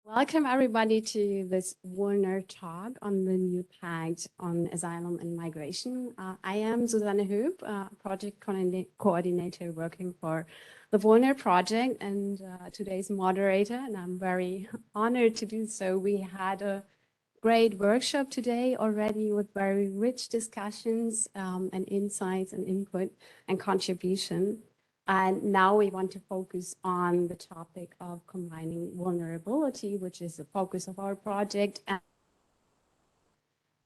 Welcome everybody to this VULNER Talk on the new pact on asylum and migration. I am Susanne Höb, project coordinator working for the VULNER project and today's moderator, and I'm very honored to do so. We had a great workshop today already with very rich discussions and insights and input and contribution. And now we want to focus on the topic of combining vulnerability, which is the focus of our project.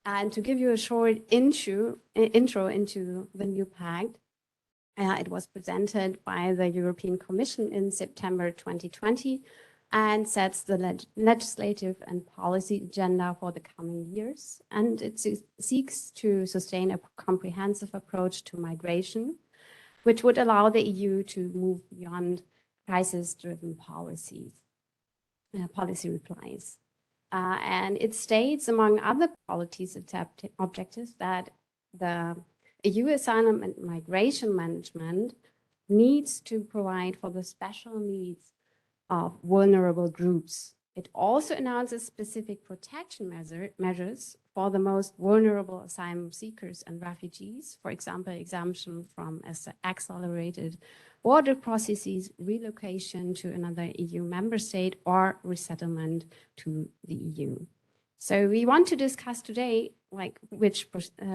And to give you a short intro into the new pact, it was presented by the European Commission in September 2020 and sets the legislative and policy agenda for the coming years. And it seeks to sustain a comprehensive approach to migration, which would allow the EU to move beyond crisis-driven policy replies. And it states, among other policies objectives, that the EU asylum and migration management needs to provide for the special needs of vulnerable groups. It also announces specific protection measures for the most vulnerable asylum seekers and refugees, for example, exemption from accelerated border processes, relocation to another EU member state, or resettlement to the EU. So we want to discuss today which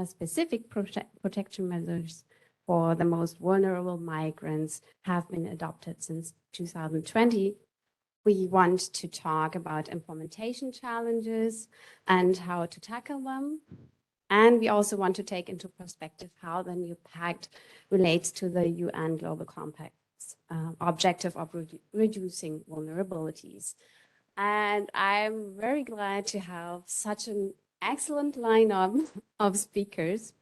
specific protection measures for the most vulnerable migrants have been adopted since 2020. We want to talk about implementation challenges and how to tackle them. And we also want to take into perspective how the new pact relates to the UN Global Compact's objective of reducing vulnerabilities. And I'm very glad to have such an excellent lineup of speakers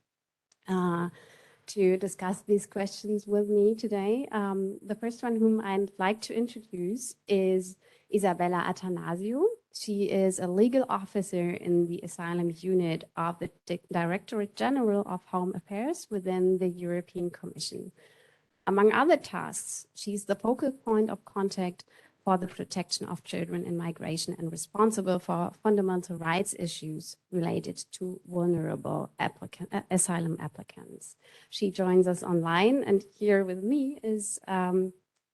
to discuss these questions with me today. The first one whom I'd like to introduce is Isabella Atanasio. She is a legal officer in the Asylum Unit of the Directorate General of Home Affairs within the European Commission. Among other tasks, she's the focal point of contact for the protection of children in migration and responsible for fundamental rights issues related to vulnerable asylum applicants. She joins us online, and here with me is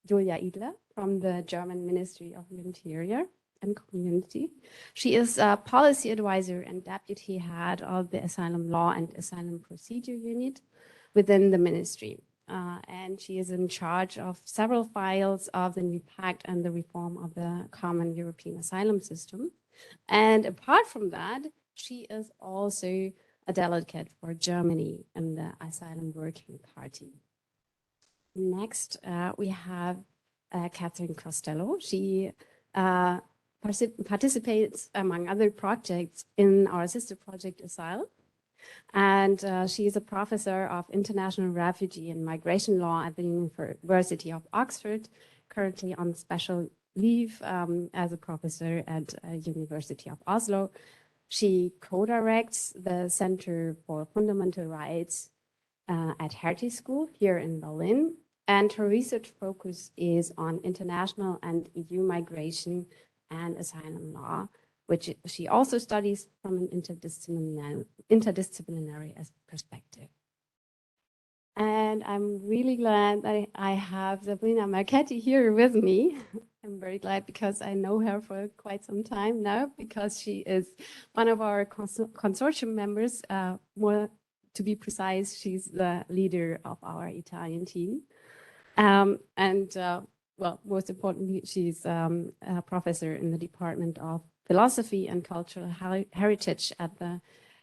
Julia Idler from the German Ministry of the Interior and Community. She is a policy advisor and deputy head of the Asylum Law and Asylum Procedure Unit within the ministry. And she is in charge of several files of the new pact and the reform of the common European asylum system. And apart from that, she is also a delegate for Germany in the Asylum Working Party. Next, we have Catherine Costello. She participates, among other projects, in our sister project Asylum. And she is a professor of international refugee and migration law at the University of Oxford, currently on special leave as a professor at University of Oslo. She co-directs the Center for Fundamental Rights at Hertie School here in Berlin. And her research focus is on international and EU migration and asylum law, which she also studies from an interdisciplinary perspective. And I'm really glad that I have Sabrina Marchetti here with me. I'm very glad because I know her for quite some time now, because she is one of our consortium members. More to be precise, she's the leader of our Italian team. Well, most importantly, she's a professor in the Department of Philosophy and Cultural Heritage at the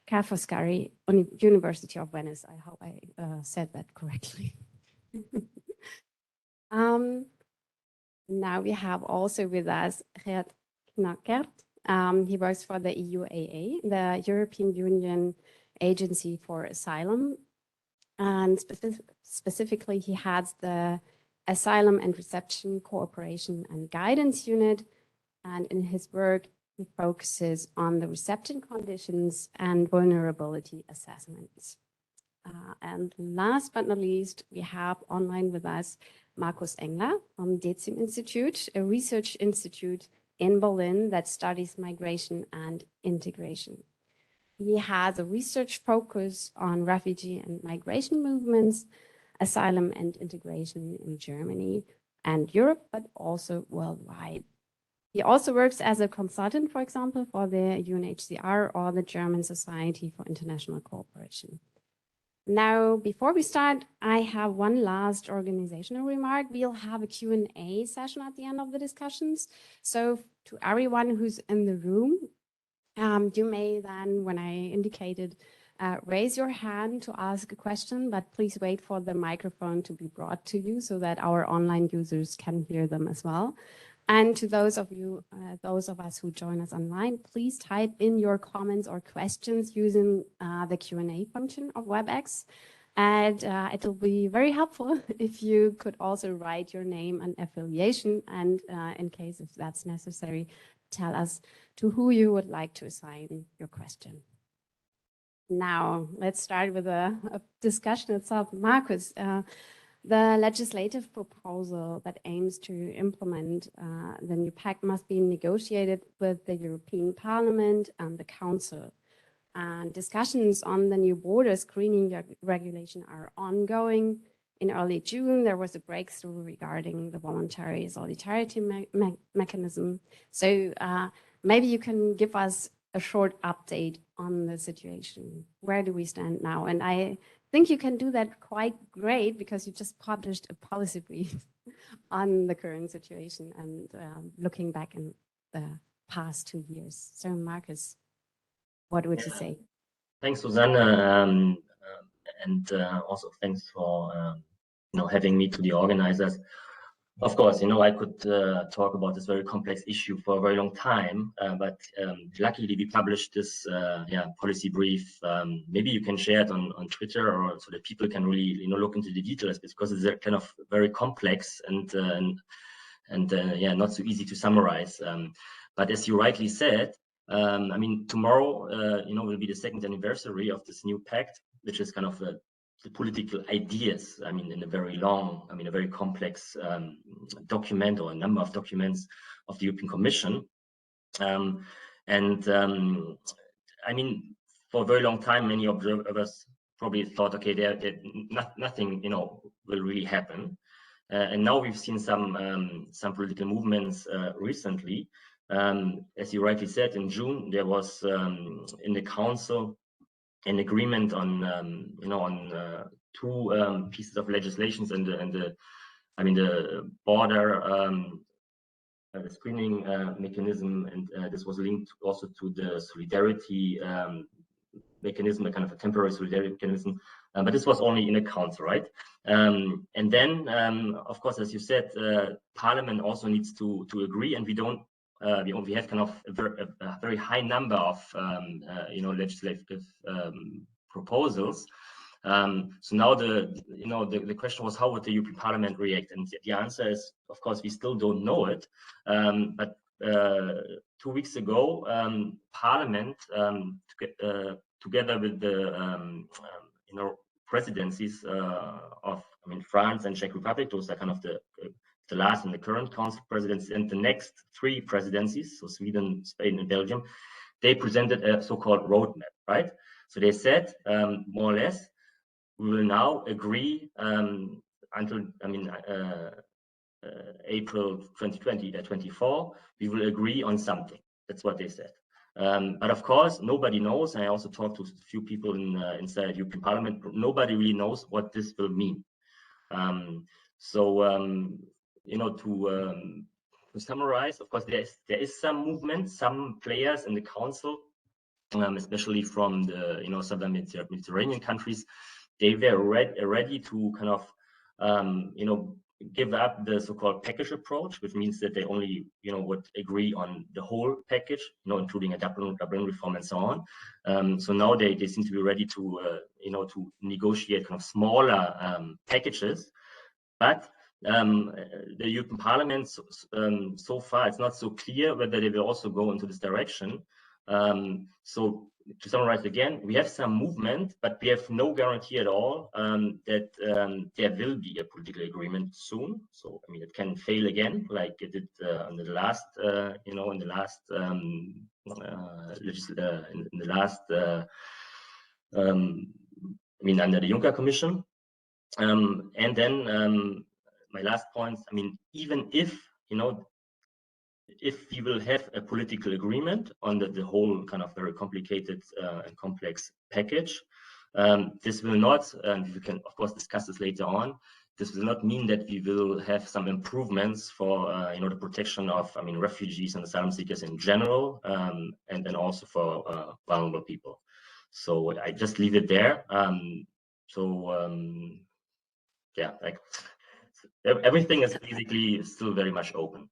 Ca' Foscari University of Venice. I hope I said that correctly. Now we have also with us Geert Knackert. He works for the EUAA, the European Union Agency for Asylum. And specifically, he heads the Asylum and Reception Cooperation and Guidance Unit. And in his work, he focuses on the reception conditions and vulnerability assessments. And last but not least, we have online with us Markus Engler from DECIM Institute, a research institute in Berlin that studies migration and integration. He has a research focus on refugee and migration movements, asylum and integration in Germany and Europe, but also worldwide. He also works as a consultant, for example, for the UNHCR or the German Society for International Cooperation. Now, before we start, I have one last organizational remark. We'll have a Q&A session at the end of the discussions. So to everyone who's in the room, you may then, when I indicated, raise your hand to ask a question, but please wait for the microphone to be brought to you so that our online users can hear them as well. And to those of you, those of us who join us online, please type in your comments or questions using the Q&A function of WebEx. And it will be very helpful if you could also write your name and affiliation, and in case if that's necessary, tell us to who you would like to assign your question. Now, let's start with a discussion itself. Marcus, the legislative proposal that aims to implement the new pact must be negotiated with the European Parliament and the Council. And discussions on the new border screening regulation are ongoing. In early June, there was a breakthrough regarding the voluntary solidarity mechanism. So maybe you can give us a short update on the situation. Where do we stand now? And I think you can do that quite great because you just published a policy brief on the current situation and looking back in the past 2 years. So Marcus, what would you say? Thanks, Susanne, and also thanks for having me to the organizers. Of course, I could talk about this very complex issue for a very long time, but luckily we published this policy brief. Maybe you can share it on Twitter, or so that people can really look into the details, because it's kind of very complex and not so easy to summarize. But as you rightly said, I mean, tomorrow will be the 2nd anniversary of this new pact, which is kind of the political ideas, I mean, in a very long, a very complex document, or a number of documents of the European Commission. I mean, for a very long time, many observers probably thought, okay, nothing, will really happen. And now we've seen some political movements recently. As you rightly said, in June, there was in the Council an agreement on on 2 pieces of legislations, and the border the screening mechanism, and this was linked also to the solidarity mechanism, a kind of a temporary solidarity mechanism, but this was only in the Council, right? And then, of course, as you said, Parliament also needs to agree, and we don't. We have kind of a very high number of legislative proposals. So now the question was, how would the European Parliament react? And the answer is, of course, we still don't know it. But 2 weeks ago, Parliament, together with the presidencies of France and Czech Republic, those are kind of the last in the current Council presidency, and the next 3 presidencies, so Sweden, Spain, and Belgium, they presented a so-called roadmap, right? So they said, more or less, we will now agree until, April 2024, we will agree on something. That's what they said. But of course, nobody knows. I also talked to a few people inside European Parliament. Nobody really knows what this will mean. To summarize, of course, there is some movement, some players in the Council, especially from the southern Mediterranean countries. They were ready to kind of give up the so-called package approach, which means that they only would agree on the whole package, including a Dublin reform and so on. So now they seem to be ready to to negotiate kind of smaller packages, but the European Parliament, so far, it's not so clear whether they will also go into this direction. So to summarize again, we have some movement, but we have no guarantee at all that there will be a political agreement soon. So I mean, it can fail again, like it did in the last, in the last I mean, under the Juncker Commission. And then my last point, I mean, even if, if we will have a political agreement on the whole kind of very complicated and complex package, this will not, and we can of course discuss this later on, this will not mean that we will have some improvements for the protection of, I mean, refugees and asylum seekers in general, and then also for vulnerable people. So I just leave it there. Yeah, like everything is basically still very much open.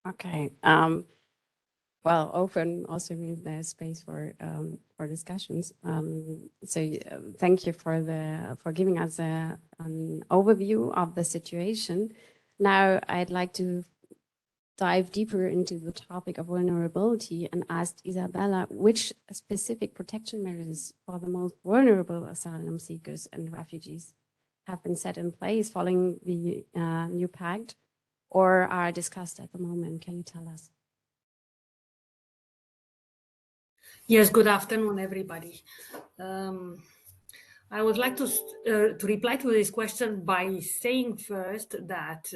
Okay. Well, open also means there's space for discussions. Thank you for giving us an overview of the situation. Now I'd like to dive deeper into the topic of vulnerability and ask Isabella which specific protection measures for the most vulnerable asylum seekers and refugees have been set in place following the new pact or are discussed at the moment. Can you tell us? Yes, good afternoon, everybody. I would like to reply to this question by saying first that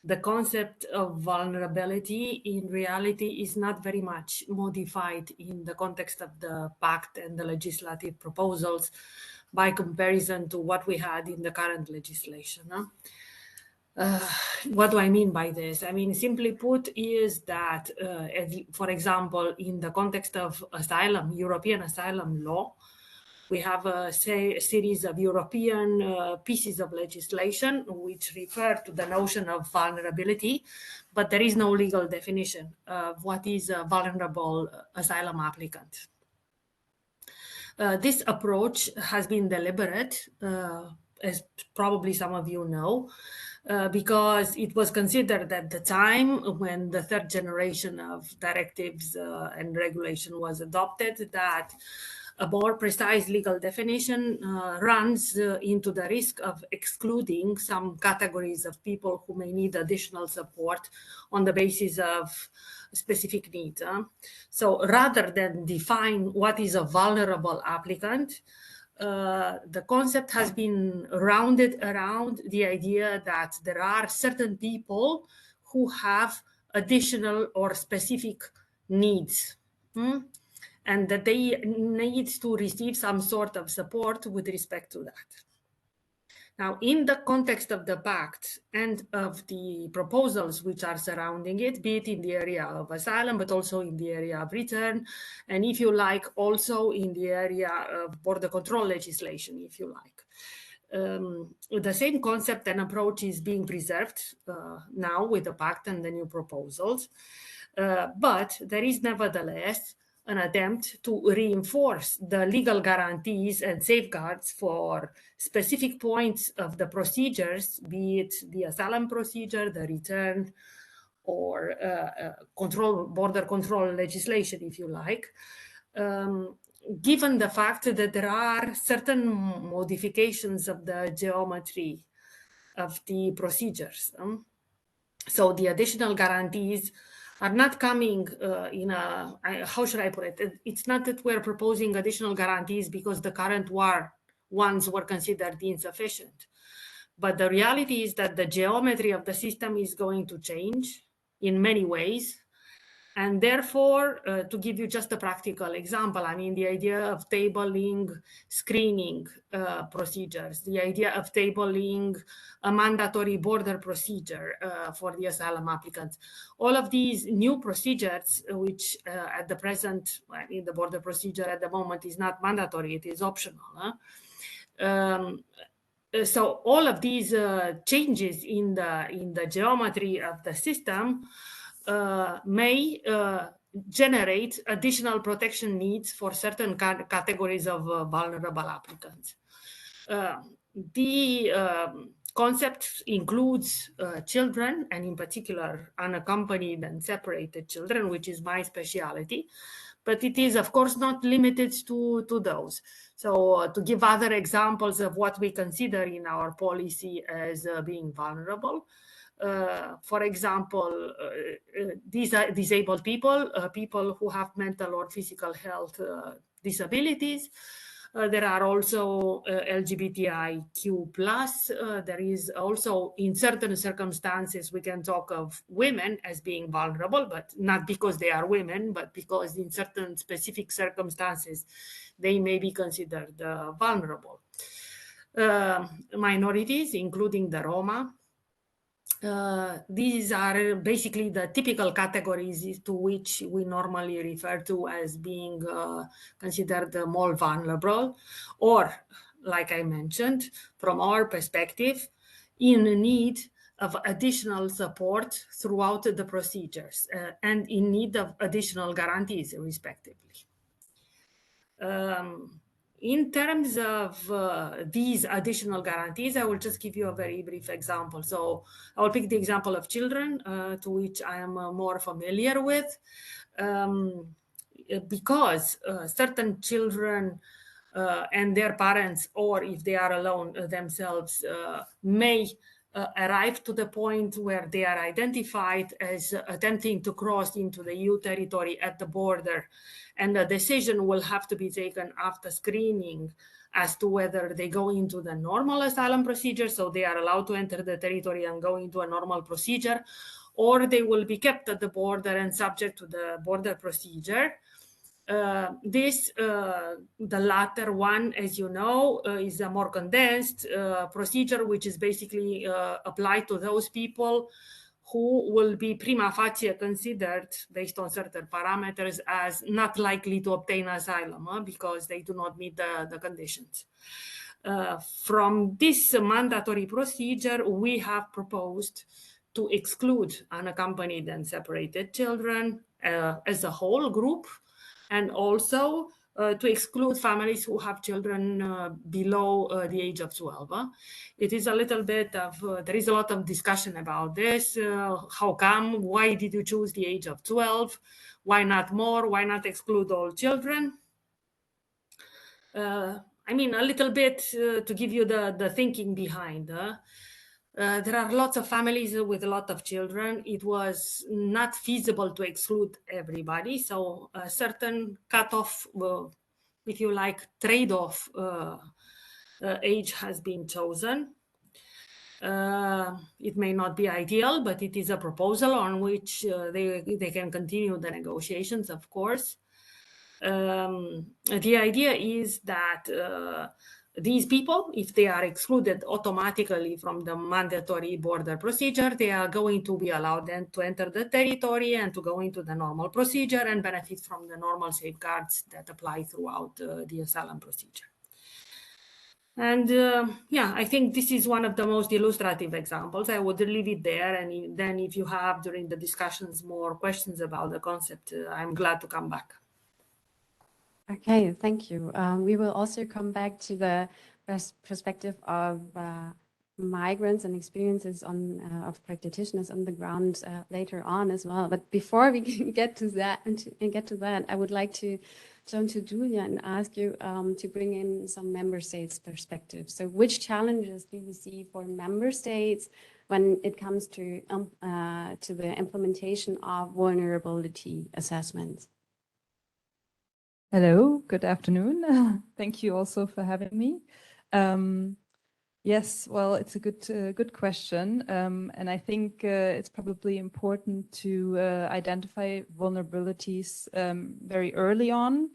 the concept of vulnerability in reality is not very much modified in the context of the pact and the legislative proposals by comparison to what we had in the current legislation. What do I mean by this? I mean, simply put, is that, for example, in the context of asylum, European asylum law, we have a series of European pieces of legislation which refer to the notion of vulnerability, but there is no legal definition of what is a vulnerable asylum applicant. This approach has been deliberate, as probably some of you know, because it was considered at the time when the third generation of directives and regulation was adopted that a more precise legal definition runs into the risk of excluding some categories of people who may need additional support on the basis of specific needs. So rather than define what is a vulnerable applicant, the concept has been rounded around the idea that there are certain people who have additional or specific needs. And that they need to receive some sort of support with respect to that. Now, in the context of the pact and of the proposals which are surrounding it, be it in the area of asylum, but also in the area of return, and if you like, also in the area of border control legislation, if you like. The same concept and approach is being preserved now with the pact and the new proposals, but there is nevertheless an attempt to reinforce the legal guarantees and safeguards for specific points of the procedures, be it the asylum procedure, the return, or border control legislation, if you like, given the fact that there are certain modifications of the geometry of the procedures. So the additional guarantees are not coming in a, how should I put it? It's not that we're proposing additional guarantees because the current ones were considered insufficient. But the reality is that the geometry of the system is going to change in many ways. And therefore, to give you just a practical example, I mean, the idea of tabling screening procedures, the idea of tabling a mandatory border procedure for the asylum applicants, all of these new procedures, which at the present, I mean, the border procedure at the moment is not mandatory, it is optional. So all of these changes in the geometry of the system may generate additional protection needs for certain categories of vulnerable applicants. The concept includes children, and in particular unaccompanied and separated children, which is my specialty. But it is, of course, not limited to those. So to give other examples of what we consider in our policy as being vulnerable, for example, these are disabled people, people who have mental or physical health disabilities. There are also LGBTIQ+. There is also, in certain circumstances, we can talk of women as being vulnerable, but not because they are women, but because in certain specific circumstances, they may be considered vulnerable. Minorities, including the Roma. These are basically the typical categories to which we normally refer to as being considered more vulnerable, or, like I mentioned, from our perspective, in need of additional support throughout the procedures and in need of additional guarantees, respectively. In terms of these additional guarantees, I will just give you a very brief example. So I will pick the example of children, to which I am more familiar with, because certain children and their parents, or if they are alone themselves, may arrive to the point where they are identified as attempting to cross into the EU territory at the border, and a decision will have to be taken after screening as to whether they go into the normal asylum procedure, so they are allowed to enter the territory and go into a normal procedure, or they will be kept at the border and subject to the border procedure. The latter one, as you know, is a more condensed procedure, which is basically applied to those people who will be prima facie considered, based on certain parameters, as not likely to obtain asylum because they do not meet the conditions. From this mandatory procedure, we have proposed to exclude unaccompanied and separated children as a whole group, and also to exclude families who have children below the age of 12. It is a little bit of, there is a lot of discussion about this. How come? Why did you choose the age of 12? Why not more? Why not exclude all children? I mean, a little bit to give you the thinking behind. There are lots of families with a lot of children. It was not feasible to exclude everybody. So a certain cutoff, if you like, trade-off age has been chosen. It may not be ideal, but it is a proposal on which they can continue the negotiations, of course. The idea is that these people, if they are excluded automatically from the mandatory border procedure, they are going to be allowed then to enter the territory and to go into the normal procedure and benefit from the normal safeguards that apply throughout the asylum procedure. And yeah, I think this is one of the most illustrative examples. I would leave it there. And then if you have during the discussions more questions about the concept, I'm glad to come back. Okay, thank you. We will also come back to the perspective of migrants and experiences of practitioners on the ground later on as well. But before we can get to that, I would like to turn to Julia and ask you to bring in some member states' perspective. So, which challenges do you see for member states when it comes to the implementation of vulnerability assessments? Hello, good afternoon. Thank you also for having me. Yes, well, it's a good question. And I think it's probably important to identify vulnerabilities very early on.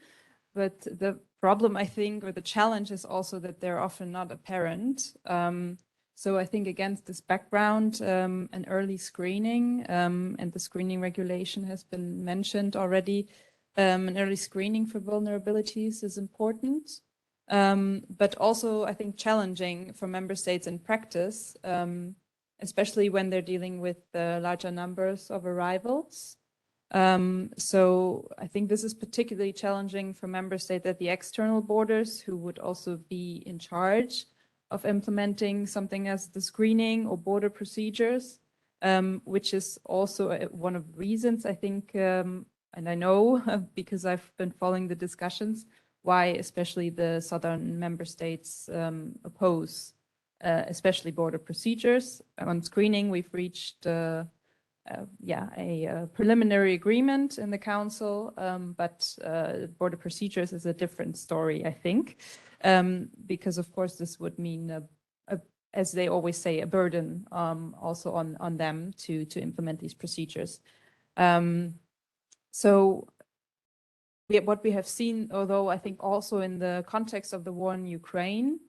But the problem, I think, or the challenge is also that they're often not apparent. So I think against this background, an early screening, and the screening regulation has been mentioned already, an early screening for vulnerabilities is important, but also I think challenging for member states in practice, especially when they're dealing with larger numbers of arrivals. So I think this is particularly challenging for member states at the external borders, who would also be in charge of implementing something as the screening or border procedures, which is also one of the reasons I think, and I know because I've been following the discussions, why especially the southern member states oppose especially border procedures. On screening, we've reached a preliminary agreement in the council, but border procedures is a different story, I think, because of course this would mean, as they always say, a burden also on them to implement these procedures. So what we have seen, although I think also in the context of the war in Ukraine,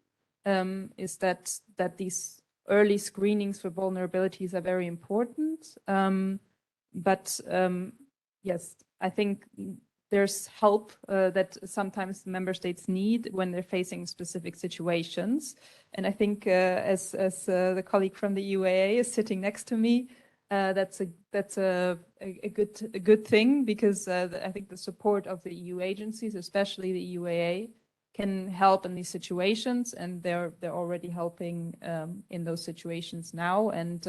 is that these early screenings for vulnerabilities are very important. Yes, I think there's help that sometimes the member states need when they're facing specific situations. And I think as the colleague from the UAA is sitting next to me, that's a good thing, because I think the support of the EU agencies, especially the UAA, can help in these situations, and they're already helping in those situations now. And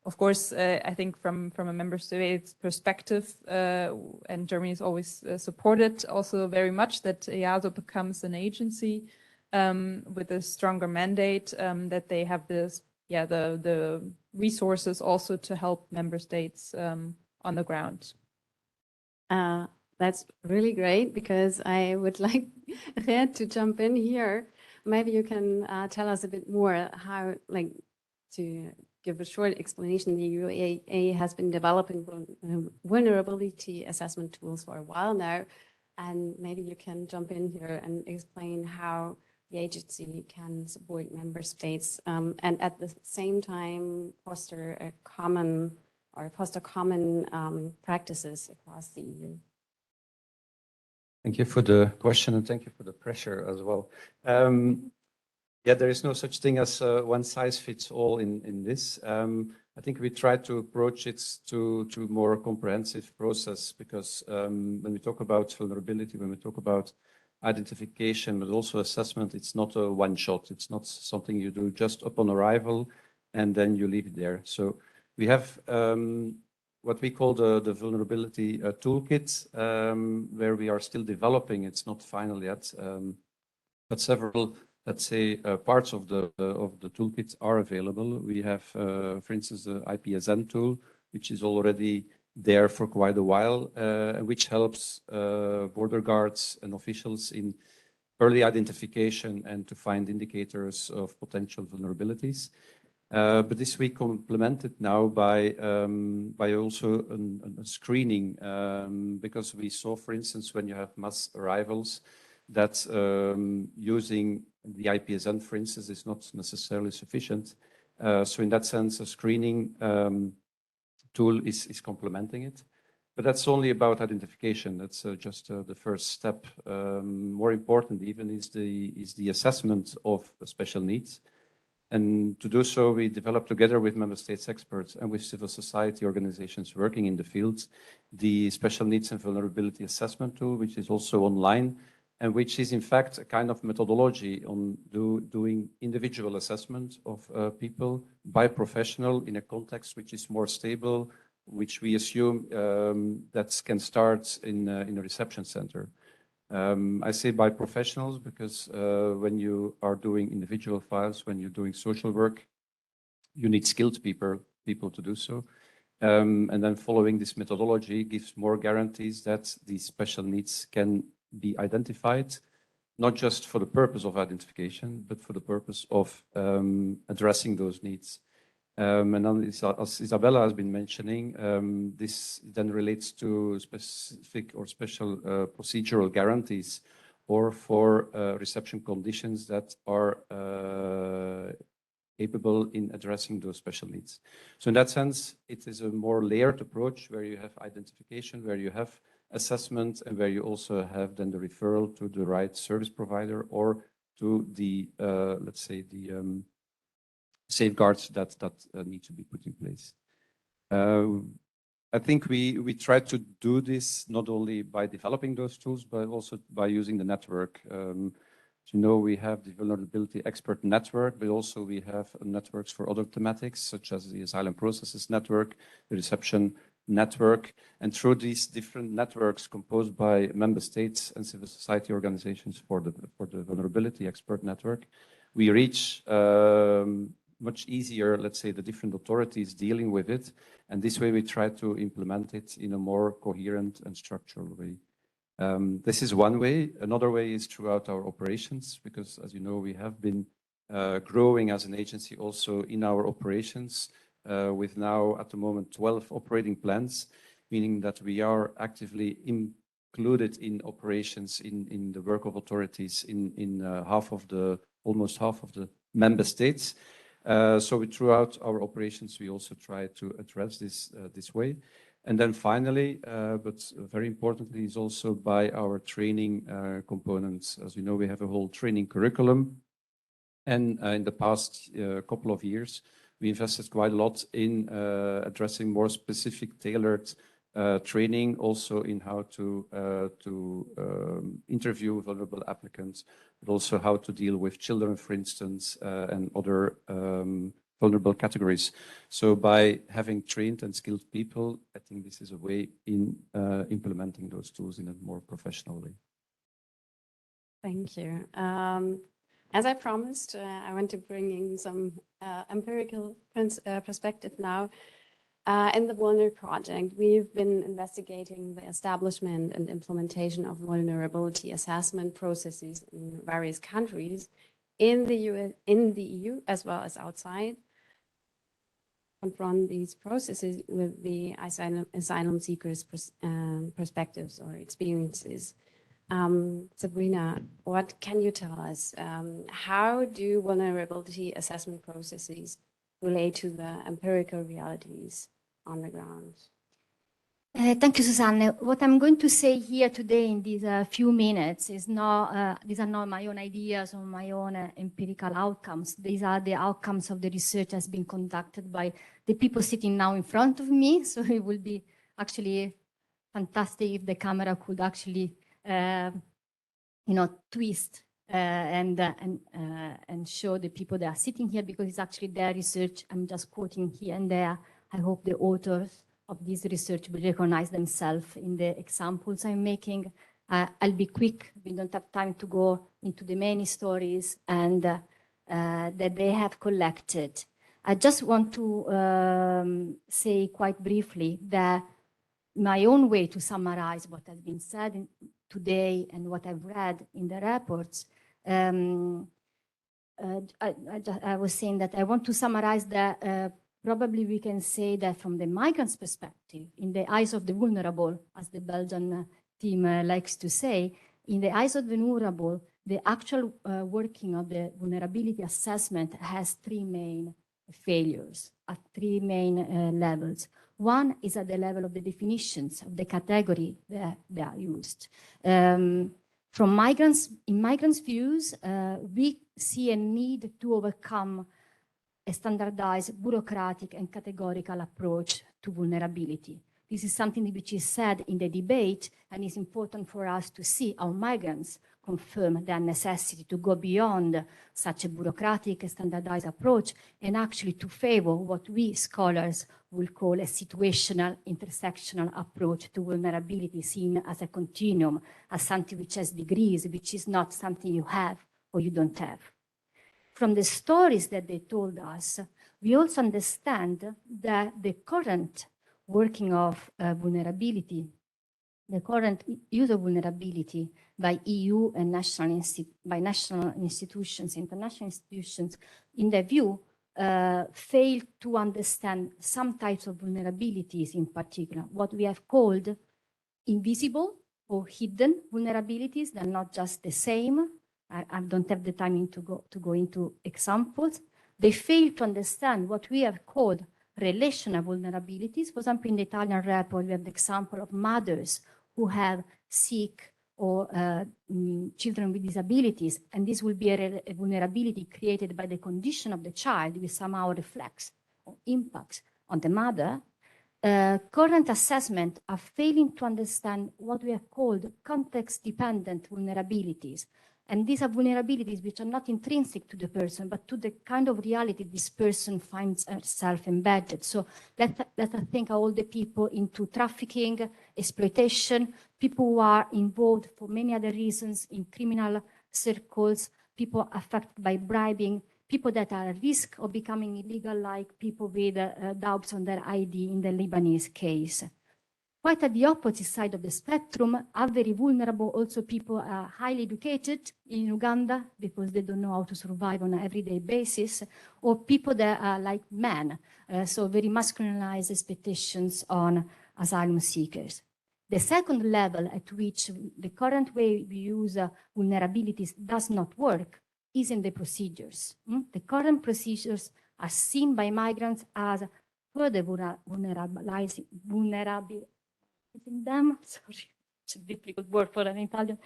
of course, I think from a member state's perspective, and Germany has always supported also very much that EASO becomes an agency with a stronger mandate, that they have this, the resources also to help member states on the ground. That's really great, because I would like Red to jump in here. Maybe you can tell us a bit more how, like, to give a short explanation. The UAA has been developing vulnerability assessment tools for a while now, and maybe you can jump in here and explain how the agency can support member states and at the same time foster common practices across the EU. Thank you for the question, and thank you for the pressure as well. There is no such thing as one size fits all in this. I think we try to approach it to more comprehensive process, because when we talk about vulnerability, when we talk about identification, but also assessment, it's not a one shot. It's not something you do just upon arrival and then you leave it there. So we have what we call the vulnerability toolkit, where we are still developing. It's not final yet, but several, let's say, parts of the toolkit are available. We have, for instance, the IPSN tool, which is already there for quite a while, which helps border guards and officials in early identification and to find indicators of potential vulnerabilities. But this we complemented now by also a screening, because we saw, for instance, when you have mass arrivals, that using the IPSN, for instance, is not necessarily sufficient. So in that sense, a screening tool is complementing it. But that's only about identification. That's just the first step. More important even is the assessment of special needs. And to do so, we developed together with member states experts and with civil society organizations working in the fields, the special needs and vulnerability assessment tool, which is also online, and which is in fact a kind of methodology on doing individual assessment of people by professional in a context which is more stable, which we assume that can start in a reception center. I say by professionals because when you are doing individual files, when you're doing social work, you need skilled people to do so. And then following this methodology gives more guarantees that these special needs can be identified, not just for the purpose of identification, but for the purpose of addressing those needs. And then, as Isabella has been mentioning, this then relates to specific or special procedural guarantees or for reception conditions that are capable in addressing those special needs. So in that sense, it is a more layered approach where you have identification, where you have assessment, and where you also have then the referral to the right service provider or to the, let's say, the safeguards that need to be put in place. I think we try to do this not only by developing those tools, but also by using the network. So, you know, we have the vulnerability expert network, but also we have networks for other thematics, such as the asylum processes network, the reception network. And through these different networks composed by member states and civil society organizations for the vulnerability expert network, we reach much easier, let's say, the different authorities dealing with it. And this way we try to implement it in a more coherent and structural way. This is one way. Another way is throughout our operations, because as you know, we have been growing as an agency also in our operations with now at the moment 12 operating plans, meaning that we are actively included in operations in the work of authorities in almost half of the member states. So throughout our operations, we also try to address this way. And then finally, but very importantly, is also by our training components. As you know, we have a whole training curriculum. And in the past couple of years, we invested quite a lot in addressing more specific, tailored training, also in how to interview vulnerable applicants, but also how to deal with children, for instance, and other vulnerable categories. So by having trained and skilled people, I think this is a way in implementing those tools in a more professional way. Thank you. As I promised, I want to bring in some empirical perspective now. In the VULNER project, we've been investigating the establishment and implementation of vulnerability assessment processes in various countries in the EU as well as outside. Confront these processes with the asylum seekers' perspectives or experiences. Sabrina, what can you tell us? How do vulnerability assessment processes relate to the empirical realities on the ground? Thank you, Susanne. What I'm going to say here today in these few minutes is not, these are not my own ideas or my own empirical outcomes. These are the outcomes of the research that's been conducted by the people sitting now in front of me. So it would be actually fantastic if the camera could actually, twist and show the people that are sitting here, because it's actually their research. I'm just quoting here and there. I hope the authors of this research will recognize themselves in the examples I'm making. I'll be quick. We don't have time to go into the many stories and that they have collected. I just want to say quite briefly that my own way to summarize what has been said today and what I've read in the reports, I was saying that I want to summarize that probably we can say that from the migrants' perspective, in the eyes of the vulnerable, as the Belgian team likes to say, in the eyes of the vulnerable, the actual working of the vulnerability assessment has three main failures at three main levels. One is at the level of the definitions of the category that they are used. From migrants, in migrants' views, we see a need to overcome a standardized, bureaucratic and categorical approach to vulnerability. This is something which is said in the debate, and it's important for us to see how migrants confirm their necessity to go beyond such a bureaucratic and standardized approach and actually to favor what we scholars will call a situational, intersectional approach to vulnerability, seen as a continuum, as something which has degrees, which is not something you have or you don't have. From the stories that they told us, we also understand that the current working of vulnerability, the current use of vulnerability by EU and national institutions, international institutions, in their view, fail to understand some types of vulnerabilities in particular, what we have called invisible or hidden vulnerabilities. They're not just the same. I don't have the time to go into examples. They fail to understand what we have called relational vulnerabilities. For example, in the Italian report, we have the example of mothers who have sick or children with disabilities, and this will be a vulnerability created by the condition of the child, which somehow reflects or impacts on the mother. Current assessment are failing to understand what we have called context-dependent vulnerabilities. And these are vulnerabilities which are not intrinsic to the person, but to the kind of reality this person finds herself embedded. So let's think of all the people into trafficking, exploitation, people who are involved for many other reasons in criminal circles, people affected by bribing, people that are at risk of becoming illegal, like people with doubts on their ID in the Lebanese case. Quite at the opposite side of the spectrum are very vulnerable also people highly educated in Uganda because they don't know how to survive on an everyday basis, or people that are like men, so very masculinized expectations on asylum seekers. The second level at which the current way we use vulnerabilities does not work is in the procedures. The current procedures are seen by migrants as further vulnerabilizing them. Sorry, it's a difficult word for an Italian.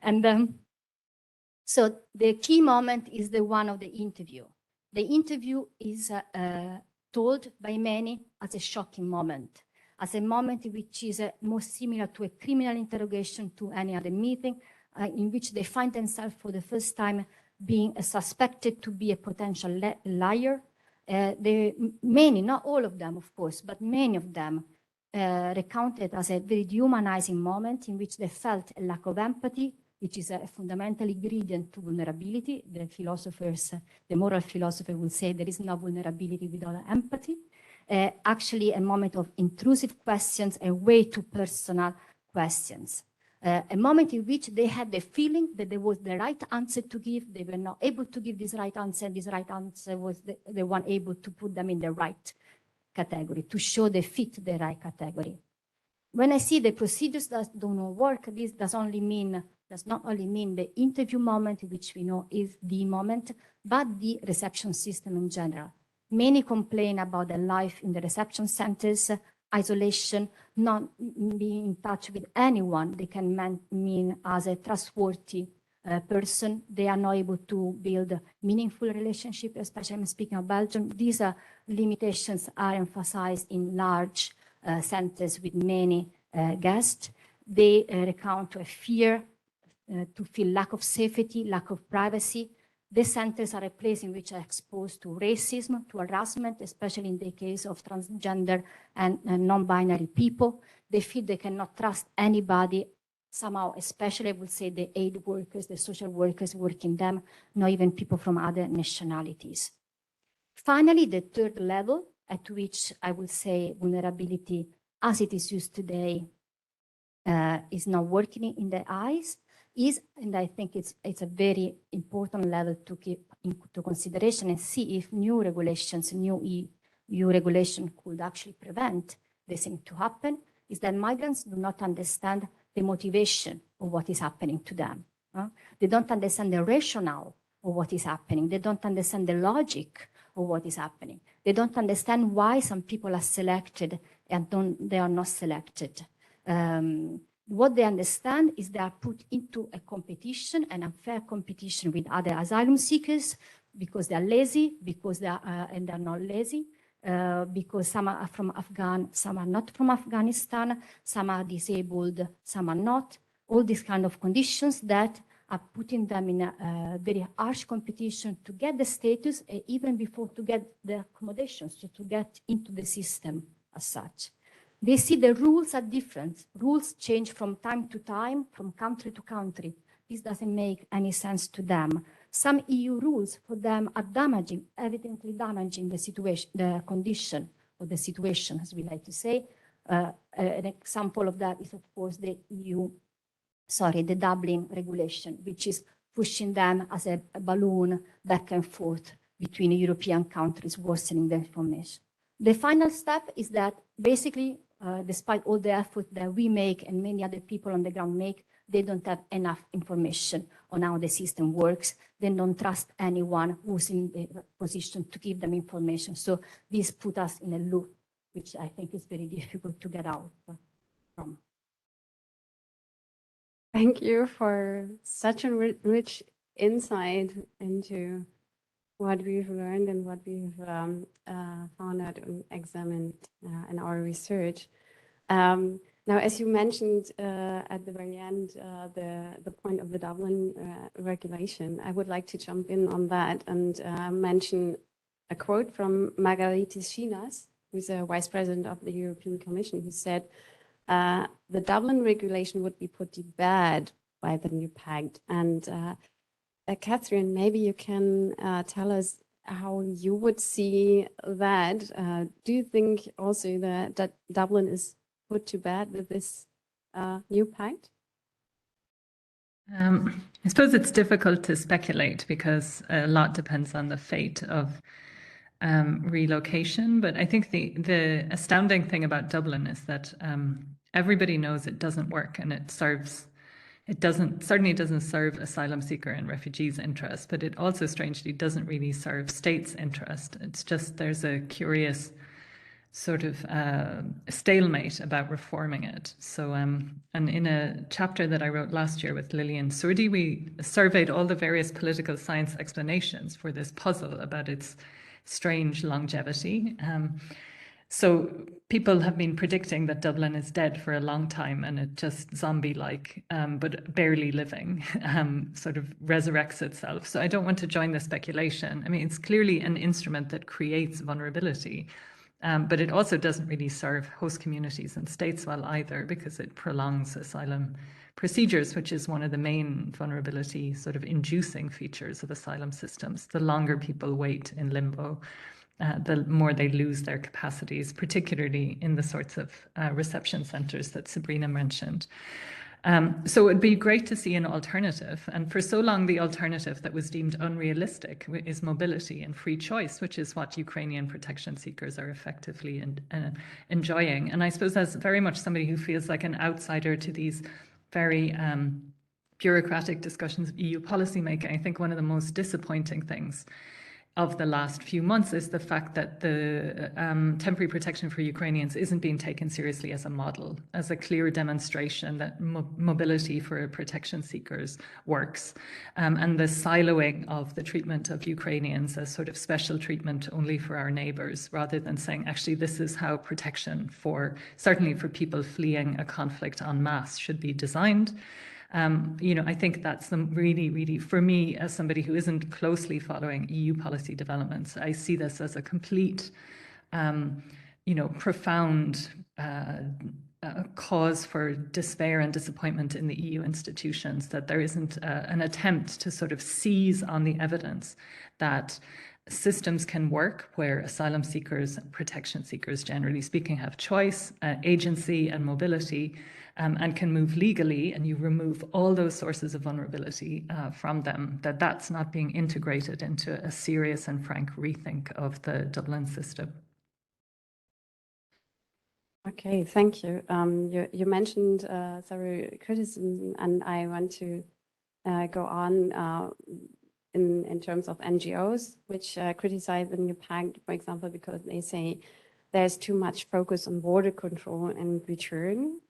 And so the key moment is the one of the interview. The interview is told by many as a shocking moment, as a moment which is more similar to a criminal interrogation to any other meeting, in which they find themselves for the first time being suspected to be a potential liar. Many, not all of them, of course, but many of them recounted as a very dehumanizing moment in which they felt a lack of empathy, which is a fundamental ingredient to vulnerability. The moral philosopher will say there is no vulnerability without empathy. Actually, a moment of intrusive questions and way too personal questions. A moment in which they had the feeling that there was the right answer to give. They were not able to give this right answer. This right answer was the one able to put them in the right category, to show they fit the right category. When I see the procedures that don't work, this does not only mean the interview moment, which we know is the moment, but the reception system in general. Many complain about their life in the reception centers, isolation, not being in touch with anyone they can mean as a trustworthy person. They are not able to build meaningful relationships, especially I'm speaking of Belgium. These limitations are emphasized in large centers with many guests. They recount a fear to feel lack of safety, lack of privacy. The centers are a place in which are exposed to racism, to harassment, especially in the case of transgender and non-binary people. They feel they cannot trust anybody, somehow, especially I would say the aid workers, the social workers working them, not even people from other nationalities. Finally, the third level at which I would say vulnerability as it is used today is not working in the eyes is, and I think it's a very important level to keep into consideration and see if new regulations, new EU regulation could actually prevent this thing to happen, is that migrants do not understand the motivation of what is happening to them. They don't understand the rationale of what is happening. They don't understand the logic of what is happening. They don't understand why some people are selected and they are not selected. What they understand is they are put into a competition, an unfair competition with other asylum seekers because they are lazy, because they are, and they're not lazy, because some are from Afghan, some are not from Afghanistan, some are disabled, some are not. All these kind of conditions that are putting them in a very harsh competition to get the status, even before to get the accommodations, so to get into the system as such. They see the rules are different. Rules change from time to time, from country to country. This doesn't make any sense to them. Some EU rules for them are damaging, evidently damaging the situation, the condition or the situation, as we like to say. An example of that is, of course, the Dublin regulation, which is pushing them as a balloon back and forth between European countries, worsening the information. The final step is that basically, despite all the effort that we make and many other people on the ground make, they don't have enough information on how the system works. They don't trust anyone who's in the position to give them information. So this put us in a loop, which I think is very difficult to get out from. Thank you for such a rich insight into what we've learned and what we've found out and examined in our research. Now, as you mentioned at the very end, the point of the Dublin regulation, I would like to jump in on that and mention a quote from Margaritis Schinas, who's a vice president of the European Commission, who said, the Dublin regulation would be put to bed by the new pact. And Catherine, maybe you can tell us how you would see that. Do you think also that Dublin is put to bed with this new pact? I suppose it's difficult to speculate because a lot depends on the fate of relocation. But I think the astounding thing about Dublin is that everybody knows it doesn't work, and it certainly doesn't serve asylum seeker and refugees' interest, but it also strangely doesn't really serve states' interest. It's just there's a curious sort of stalemate about reforming it. So, and in a chapter that I wrote last year with Lillian Surdi, we surveyed all the various political science explanations for this puzzle about its strange longevity. So people have been predicting that Dublin is dead for a long time and it just zombie-like, but barely living, sort of resurrects itself. So I don't want to join the speculation. I mean, it's clearly an instrument that creates vulnerability. But it also doesn't really serve host communities and states well either, because it prolongs asylum procedures, which is one of the main vulnerability sort of inducing features of asylum systems. The longer people wait in limbo, the more they lose their capacities, particularly in the sorts of reception centres that Sabrina mentioned. So it'd be great to see an alternative. And for so long, the alternative that was deemed unrealistic is mobility and free choice, which is what Ukrainian protection seekers are effectively enjoying. And I suppose as very much somebody who feels like an outsider to these very bureaucratic discussions of EU policymaking, I think one of the most disappointing things of the last few months is the fact that the temporary protection for Ukrainians isn't being taken seriously as a model, as a clear demonstration that mobility for protection seekers works, and the siloing of the treatment of Ukrainians as sort of special treatment only for our neighbours, rather than saying, actually, this is how protection for, certainly for people fleeing a conflict en masse, should be designed. You know, I think that's really, really, for me, as somebody who isn't closely following EU policy developments, I see this as a complete, you know, profound cause for despair and disappointment in the EU institutions, that there isn't an attempt to sort of seize on the evidence that systems can work where asylum seekers, protection seekers, generally speaking, have choice, agency and mobility, and can move legally, and you remove all those sources of vulnerability from them, that's not being integrated into a serious and frank rethink of the Dublin system. Okay, thank you. You mentioned thorough criticism, and I want to go on in terms of NGOs, which criticize the new pact, for example, because they say there's too much focus on border control and return.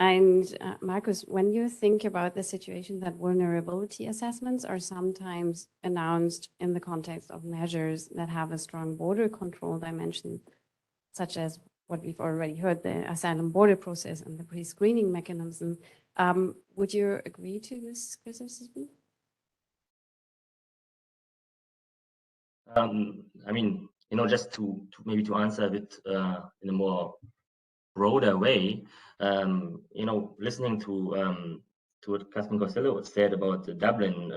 And Markus, when you think about the situation that vulnerability assessments are sometimes announced in the context of measures that have a strong border control dimension, such as what we've already heard, the asylum border process and the pre-screening mechanism, would you agree to this criticism? I mean, you know, just to maybe to answer a bit in a more broader way, you know, listening to what Catherine Costello said about the Dublin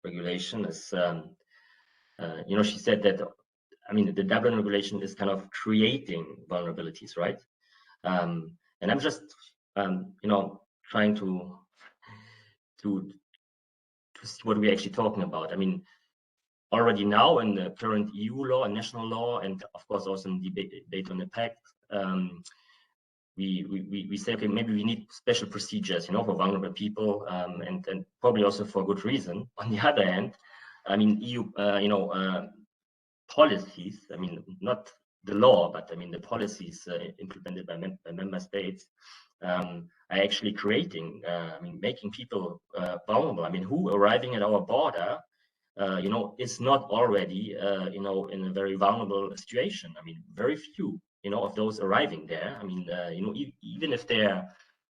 regulation is, you know, she said that, I mean, the Dublin regulation is kind of creating vulnerabilities, right? And I'm just, you know, trying to see what we're actually talking about. I mean, already now in the current EU law and national law, and of course also in debate on the pact, we say, okay, maybe we need special procedures, you know, for vulnerable people, and probably also for good reason. On the other hand, I mean, EU, you know, policies, I mean, not the law, but I mean, the policies implemented by member states are actually creating, I mean, making people vulnerable. I mean, who arriving at our border, you know, is not already, you know, in a very vulnerable situation. I mean, very few. of those arriving there. I mean, even if they're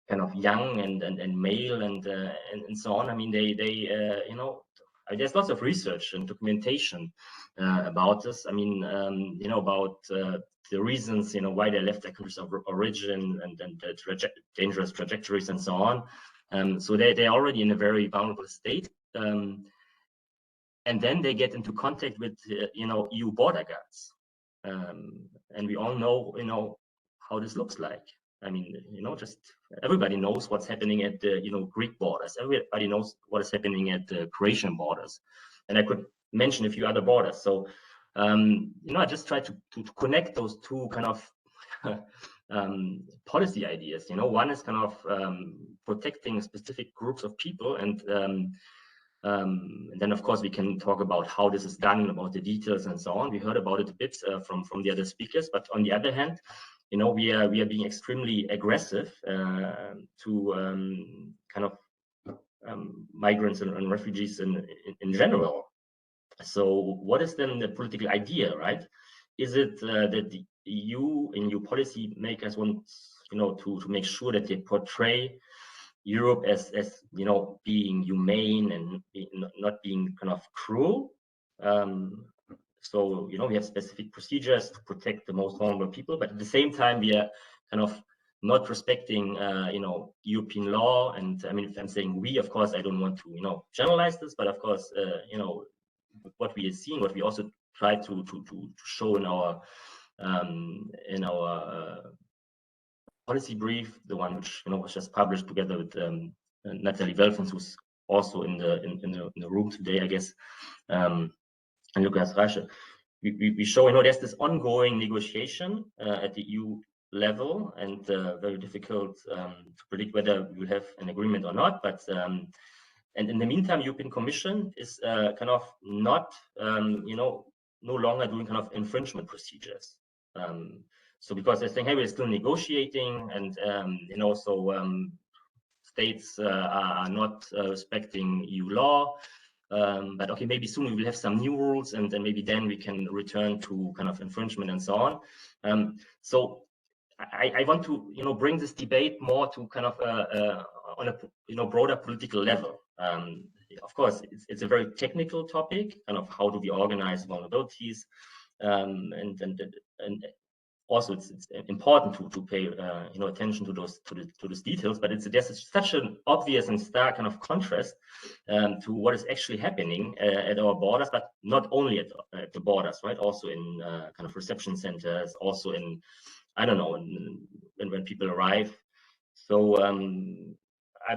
kind of young and male and so on, I mean, they there's lots of research and documentation about this. I mean, about the reasons, why they left their countries of origin and the dangerous trajectories and so on. So they're already in a very vulnerable state. And then they get into contact with, EU border guards. And we all know, how this looks like. I mean, just everybody knows what's happening at the, Greek borders. Everybody knows what is happening at the Croatian borders. And I could mention a few other borders. So, I just try to connect those two kind of policy ideas. One is kind of protecting specific groups of people, and then of course we can talk about how this is done, about the details and so on. We heard about it a bit from the other speakers, but on the other hand, we are being extremely aggressive to kind of migrants and refugees in general. So what is then the political idea, right? Is it that the EU policy makers want, to make sure that they portray Europe as being humane and not being kind of cruel? So we have specific procedures to protect the most vulnerable people, but at the same time we are kind of not respecting European law. And I mean, if I'm saying we, of course I don't want to generalize this, but of course what we are seeing, what we also try to show in our policy brief, the one which was just published together with Natalie Welfens, who's also in the room today, I guess, and Lukas Rasche. We show there's this ongoing negotiation at the EU level, and very difficult to predict whether we will have an agreement or not. But and in the meantime, European Commission is kind of not no longer doing kind of infringement procedures. So because they're saying, hey, we're still negotiating, and states are not respecting EU law. But okay, maybe soon we will have some new rules, and then maybe then we can return to kind of infringement and so on. So I want to bring this debate more to kind of on a broader political level. Of course, it's a very technical topic, kind of how do we organize vulnerabilities, and also it's important to pay attention to those details. But there's such an obvious and stark kind of contrast to what is actually happening at our borders, but not only at the borders, right? Also in kind of reception centers, also in, I don't know, when people arrive. So I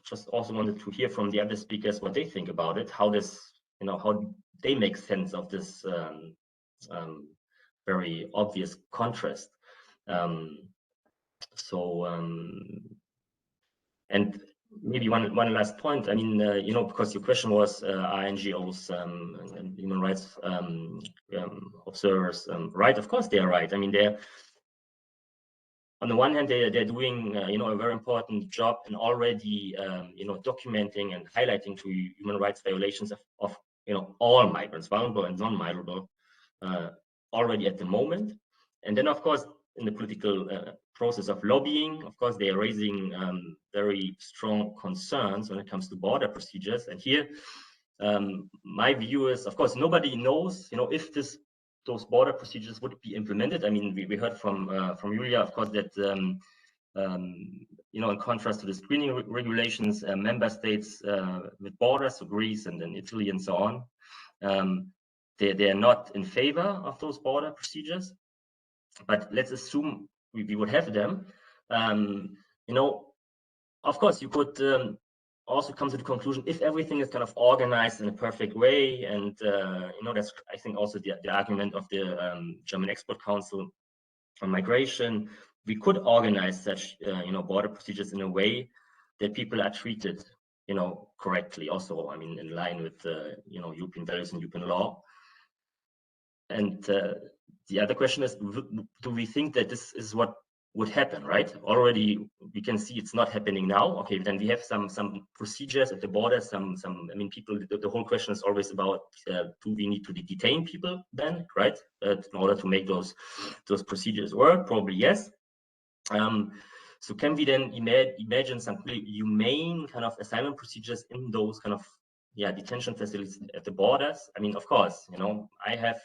just also wanted to hear from the other speakers what they think about it, how this, how they make sense of this very obvious contrast. And maybe one last point. I mean, because your question was, are NGOs and human rights observers right? Of course they are right. I mean, they're, on the one hand, they're doing a very important job in already documenting and highlighting to human rights violations of all migrants, vulnerable and non-migrable, already at the moment. And then of course in the political process of lobbying, of course they are raising very strong concerns when it comes to border procedures. And here my view is, of course, nobody knows if those border procedures would be implemented. I mean, we heard from Julia, of course, that in contrast to the screening regulations, member states with borders, so Greece and then Italy and so on, they are not in favor of those border procedures. But let's assume we would have them. Of course, you could also come to the conclusion, if everything is kind of organized in a perfect way, and that's, I think, also the argument of the German Export Council on migration, we could organize such border procedures in a way that people are treated correctly, also, I mean, in line with European values and European law. And the other question is, do we think that this is what would happen, right? Already we can see it's not happening now. Okay, then we have some procedures at the border. I mean, people. The whole question is always about do we need to detain people then, right? In order to make those procedures work, probably yes. So can we then imagine some humane kind of asylum procedures in those kind of detention facilities at the borders? I mean, of course, you know, I have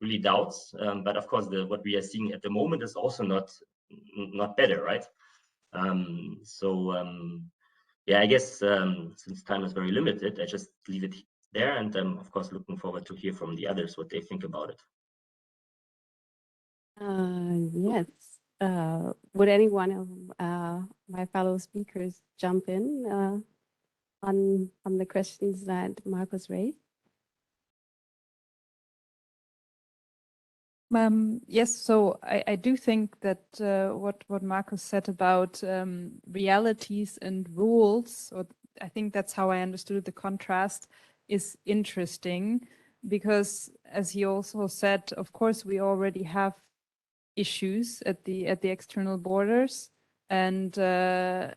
really doubts, but of course, what we are seeing at the moment is also not better, right? Yeah, I guess since time is very limited, I just leave it there, and I'm of course looking forward to hear from the others what they think about it. Yes. Would any one of my fellow speakers jump in on the questions that Marcus raised? Yes, so I do think that what Marcus said about realities and rules, or I think that's how I understood the contrast, is interesting, because as he also said, of course, we already have issues at the external borders, and there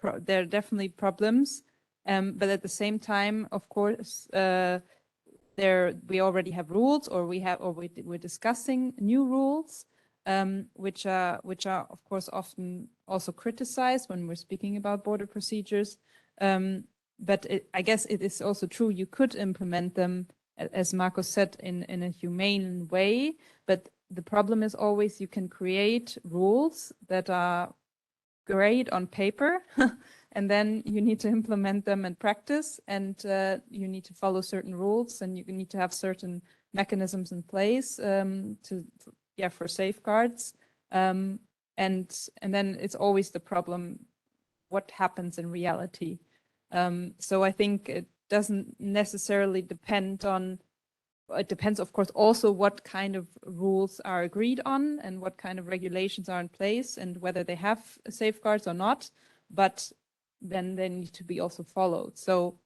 are definitely problems, but at the same time, of course, we already have rules, or we're discussing new rules, which are of course often also criticized when we're speaking about border procedures. But I guess it is also true you could implement them, as Marcus said, in a humane way. But the problem is always you can create rules that are great on paper, and then you need to implement them in practice, and you need to follow certain rules, and you need to have certain mechanisms in place for safeguards. And then it's always the problem, what happens in reality. So I think it doesn't necessarily depend on, it depends, of course, also what kind of rules are agreed on and what kind of regulations are in place and whether they have safeguards or not, but then they need to be also followed. So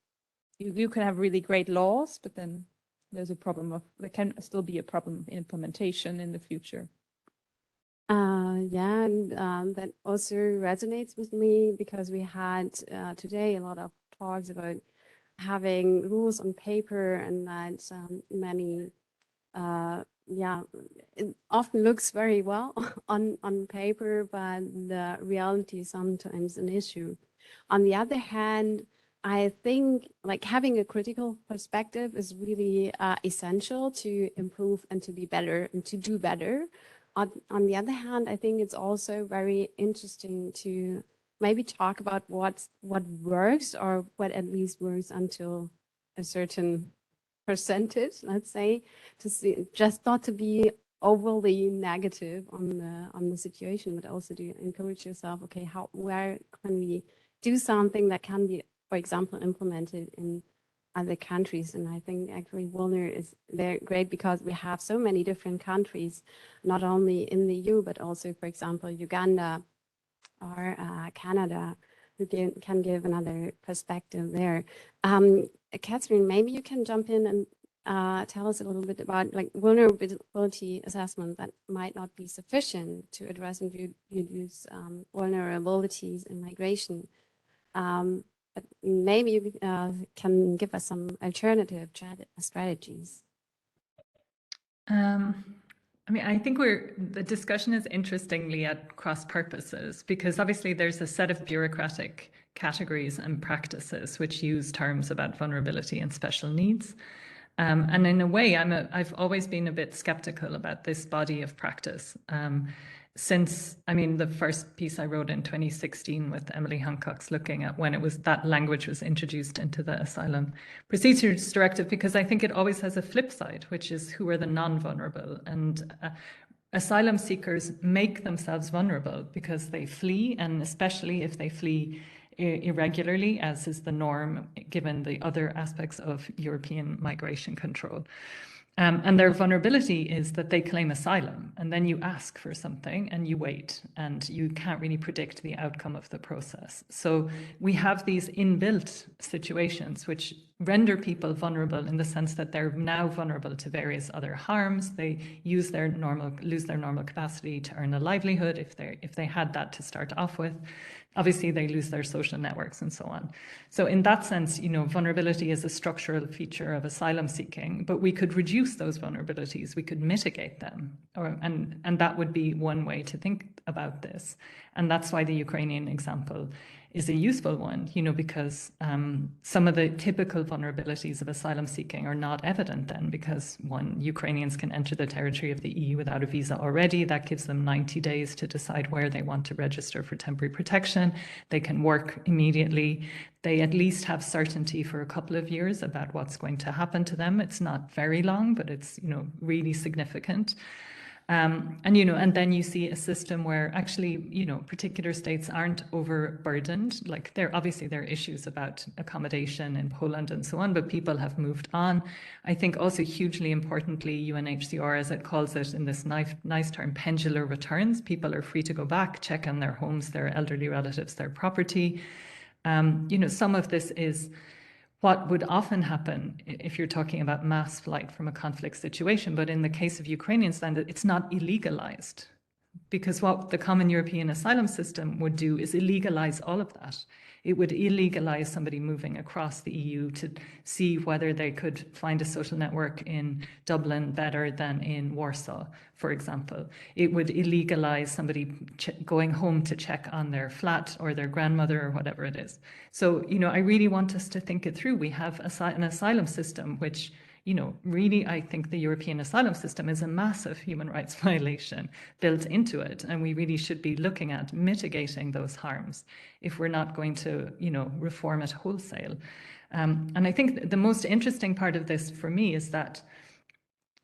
you can have really great laws, but then there's a problem of, there can still be a problem of implementation in the future. Yeah, and that also resonates with me, because we had today a lot of talks about having rules on paper, and that many, it often looks very well on paper, but the reality is sometimes an issue. On the other hand, I think like having a critical perspective is really essential to improve and to be better and to do better. On the other hand, I think it's also very interesting to maybe talk about what works, or what at least works until a certain percentage, let's say, to see, just not to be overly negative on the situation, but also to encourage yourself, okay, where can we do something that can be, for example, implemented in other countries. And I think actually VULNER is very great, because we have so many different countries, not only in the EU, but also, for example, Uganda or Canada, who can give another perspective there. Catherine, maybe you can jump in and tell us a little bit about like vulnerability assessment that might not be sufficient to address and reduce vulnerabilities in migration. But maybe you can give us some alternative strategies. I mean, I think the discussion is interestingly at cross purposes, because obviously there's a set of bureaucratic categories and practices which use terms about vulnerability and special needs. And in a way, I've always been a bit skeptical about this body of practice. Since, I mean, the first piece I wrote in 2016 with Emily Hancock's looking at when that language was introduced into the Asylum Procedures Directive, because I think it always has a flip side, which is who are the non-vulnerable. And asylum seekers make themselves vulnerable because they flee, and especially if they flee irregularly, as is the norm given the other aspects of European migration control. And their vulnerability is that they claim asylum, and then you ask for something and you wait, and you can't really predict the outcome of the process. So we have these inbuilt situations which render people vulnerable in the sense that they're now vulnerable to various other harms. They lose their normal capacity to earn a livelihood if they had that to start off with. Obviously, they lose their social networks and so on. So in that sense, vulnerability is a structural feature of asylum seeking, but we could reduce those vulnerabilities, we could mitigate them, and that would be one way to think about this. And that's why the Ukrainian example is a useful one, because some of the typical vulnerabilities of asylum seeking are not evident then, because one, Ukrainians can enter the territory of the EU without a visa already. That gives them 90 days to decide where they want to register for temporary protection. They can work immediately. They at least have certainty for a couple of years about what's going to happen to them. It's not very long, but it's, really significant. And then you see a system where actually, particular states aren't overburdened. Like there are issues about accommodation in Poland and so on, but people have moved on. I think also hugely importantly, UNHCR, as it calls it in this nice term, pendular returns. People are free to go back, check on their homes, their elderly relatives, their property. Some of this is what would often happen if you're talking about mass flight from a conflict situation. But in the case of Ukrainians, then it's not illegalized, because what the common European asylum system would do is illegalize all of that. It would illegalize somebody moving across the EU to see whether they could find a social network in Dublin better than in Warsaw, for example. It would illegalize somebody going home to check on their flat or their grandmother or whatever it is. So, I really want us to think it through. We have an asylum system which, really, I think the European asylum system is a massive human rights violation built into it. And we really should be looking at mitigating those harms if we're not going to, reform it wholesale. And I think the most interesting part of this for me is that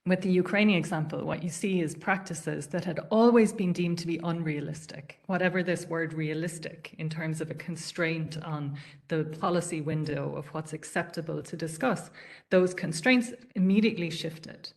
with the Ukrainian example, what you see is practices that had always been deemed to be unrealistic, whatever this word realistic in terms of a constraint on the policy window of what's acceptable to discuss. Those constraints immediately shifted.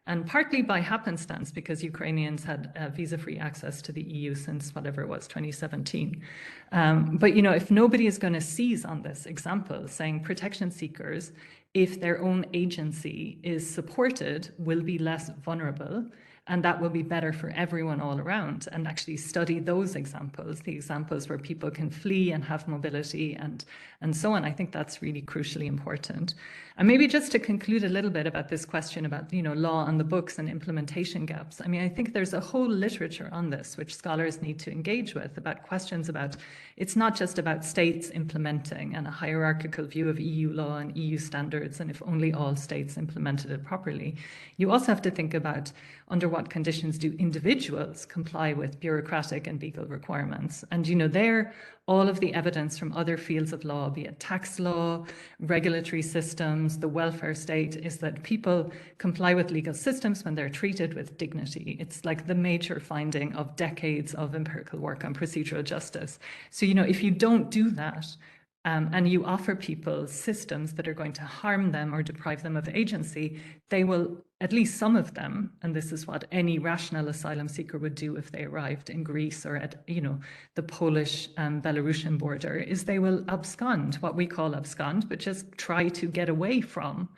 And partly by happenstance, because Ukrainians had visa-free access to the EU since whatever it was, 2017. But, if nobody is going to seize on this example, saying protection seekers, if their own agency is supported, will be less vulnerable, and that will be better for everyone all around, and actually study those examples, the examples where people can flee and have mobility and so on. I think that's really crucially important. And maybe just to conclude a little bit about this question about, law on the books and implementation gaps. I mean, I think there's a whole literature on this, which scholars need to engage with, about questions about, it's not just about states implementing and a hierarchical view of EU law and EU standards, and if only all states implemented it properly. You also have to think about under what conditions do individuals comply with bureaucratic and legal requirements. And, there, all of the evidence from other fields of law, be it tax law, regulatory systems, the welfare state, is that people comply with legal systems when they're treated with dignity. It's like the major finding of decades of empirical work on procedural justice. So, if you don't do that, and you offer people systems that are going to harm them or deprive them of agency, they will, at least some of them, and this is what any rational asylum seeker would do if they arrived in Greece or at, the Polish and Belarusian border, is they will abscond, what we call abscond, but just try to get away from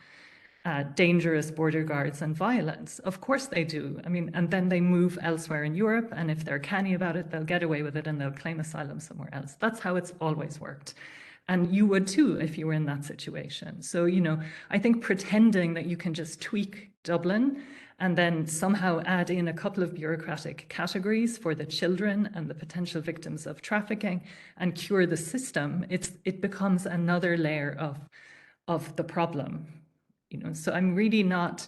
dangerous border guards and violence. Of course they do. I mean, and then they move elsewhere in Europe, and if they're canny about it, they'll get away with it and they'll claim asylum somewhere else. That's how it's always worked. And you would too if you were in that situation. So, I think pretending that you can just tweak Dublin and then somehow add in a couple of bureaucratic categories for the children and the potential victims of trafficking and cure the system, it becomes another layer of the problem. So I'm really not,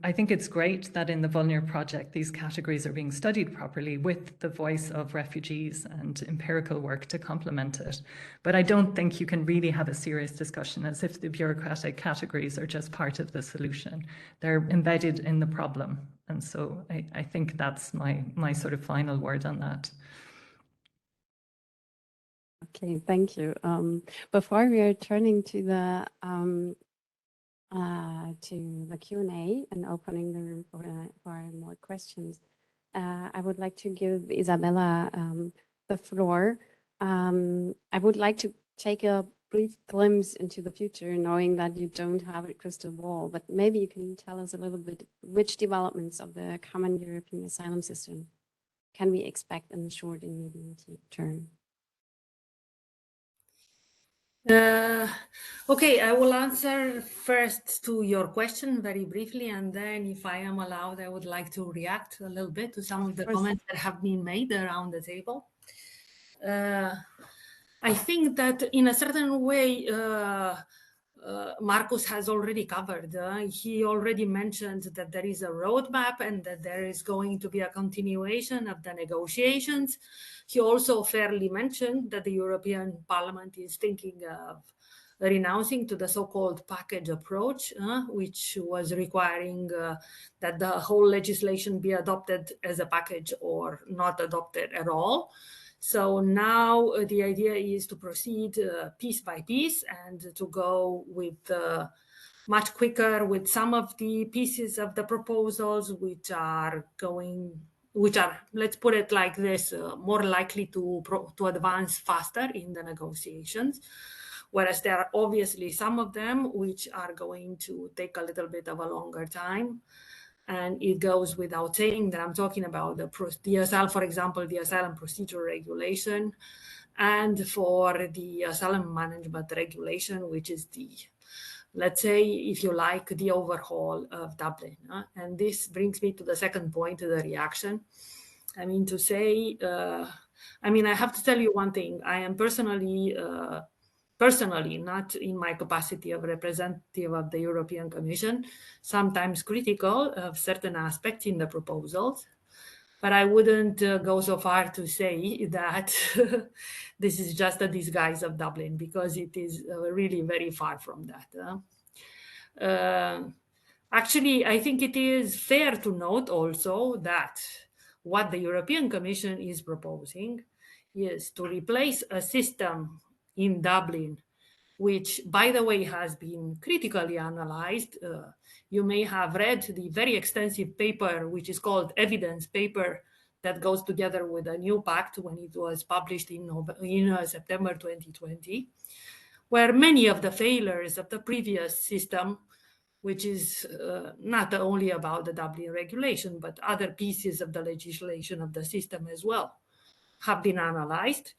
I think it's great that in the VULNER project, these categories are being studied properly with the voice of refugees and empirical work to complement it. But I don't think you can really have a serious discussion as if the bureaucratic categories are just part of the solution. They're embedded in the problem. And so I think that's my sort of final word on that. Okay, thank you. Before we are turning to the to the Q&A and opening the room for more questions. I would like to give Isabella the floor. I would like to take a brief glimpse into the future, knowing that you don't have a crystal ball, but maybe you can tell us a little bit which developments of the common European asylum system can we expect in the short and medium term? Okay, I will answer first to your question very briefly, and then if I am allowed, I would like to react a little bit to some of the comments that have been made around the table. I think that in a certain way, Marcus has already covered. He already mentioned that there is a roadmap and that there is going to be a continuation of the negotiations. He also fairly mentioned that the European Parliament is thinking of renouncing to the so-called package approach, which was requiring that the whole legislation be adopted as a package or not adopted at all. So now the idea is to proceed piece by piece and to go with much quicker with some of the pieces of the proposals which are, let's put it like this, more likely to advance faster in the negotiations. Whereas there are obviously some of them which are going to take a little bit of a longer time. And it goes without saying that I'm talking about the asylum, for example, the asylum procedure regulation, and for the asylum management regulation, which is the, let's say, if you like, the overhaul of Dublin. And this brings me to the second point, the reaction. I mean, to say, I have to tell you one thing. I am personally, not in my capacity of representative of the European Commission, sometimes critical of certain aspects in the proposals, but I wouldn't go so far to say that this is just a disguise of Dublin, because it is really very far from that. Actually, I think it is fair to note also that what the European Commission is proposing is to replace a system in Dublin, which, by the way, has been critically analyzed. You may have read the very extensive paper, which is called Evidence Paper, that goes together with a New Pact when it was published in September 2020, where many of the failures of the previous system, which is not only about the Dublin regulation, but other pieces of the legislation of the system as well, have been analyzed,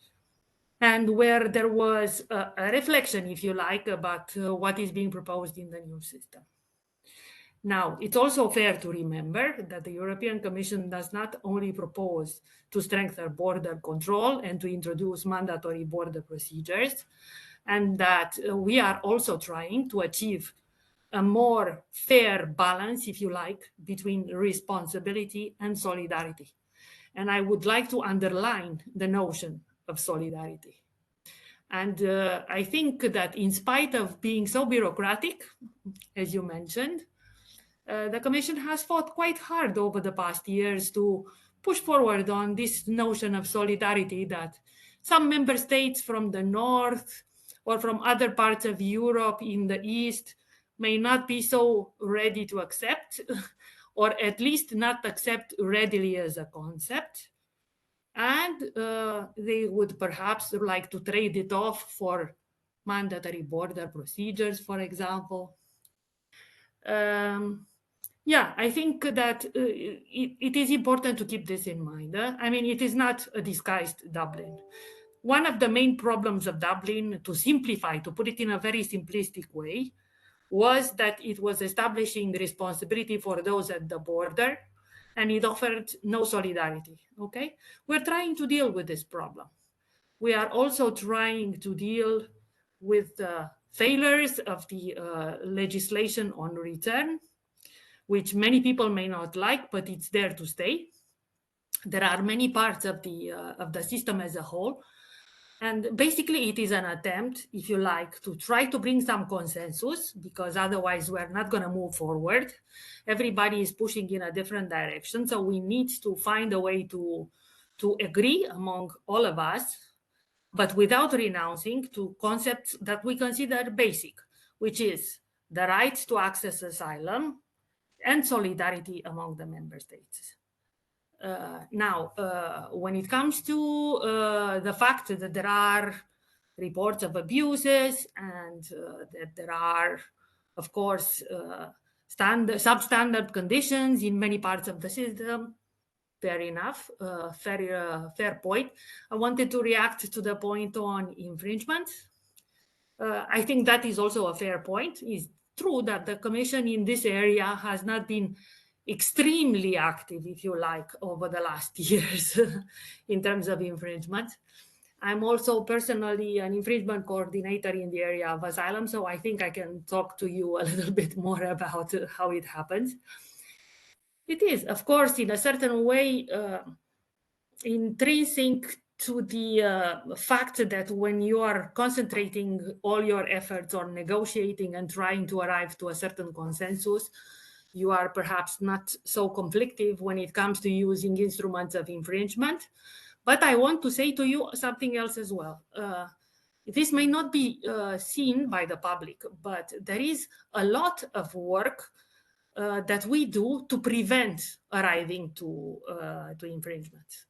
and where there was a reflection, if you like, about what is being proposed in the new system. Now, it's also fair to remember that the European Commission does not only propose to strengthen border control and to introduce mandatory border procedures, and that we are also trying to achieve a more fair balance, if you like, between responsibility and solidarity. And I would like to underline the notion of solidarity. And I think that in spite of being so bureaucratic, as you mentioned, the Commission has fought quite hard over the past years to push forward on this notion of solidarity that some member states from the north or from other parts of Europe in the east may not be so ready to accept, or at least not accept readily as a concept. And they would perhaps like to trade it off for mandatory border procedures, for example. Yeah, I think that it is important to keep this in mind. It is not a disguised Dublin. One of the main problems of Dublin, to simplify, to put it in a very simplistic way, was that it was establishing responsibility for those at the border, and it offered no solidarity, okay? We're trying to deal with this problem. We are also trying to deal with the failures of the legislation on return, which many people may not like, but it's there to stay. There are many parts of the system as a whole. And basically, it is an attempt, if you like, to try to bring some consensus, because otherwise we're not going to move forward. Everybody is pushing in a different direction. So we need to find a way to agree among all of us, but without renouncing to concepts that we consider basic, which is the rights to access asylum, and solidarity among the member states. Now, when it comes to the fact that there are reports of abuses and that there are, of course, substandard conditions in many parts of the system, fair enough, fair point. I wanted to react to the point on infringement. I think that is also a fair point. It's true that the Commission in this area has not been extremely active, if you like, over the last years in terms of infringement. I'm also personally an infringement coordinator in the area of asylum, so I think I can talk to you a little bit more about how it happens. It is, of course, in a certain way, intrinsic to the fact that when you are concentrating all your efforts on negotiating and trying to arrive to a certain consensus, you are perhaps not so conflictive when it comes to using instruments of infringement. But I want to say to you something else as well. This may not be seen by the public, but there is a lot of work that we do to prevent arriving to infringement.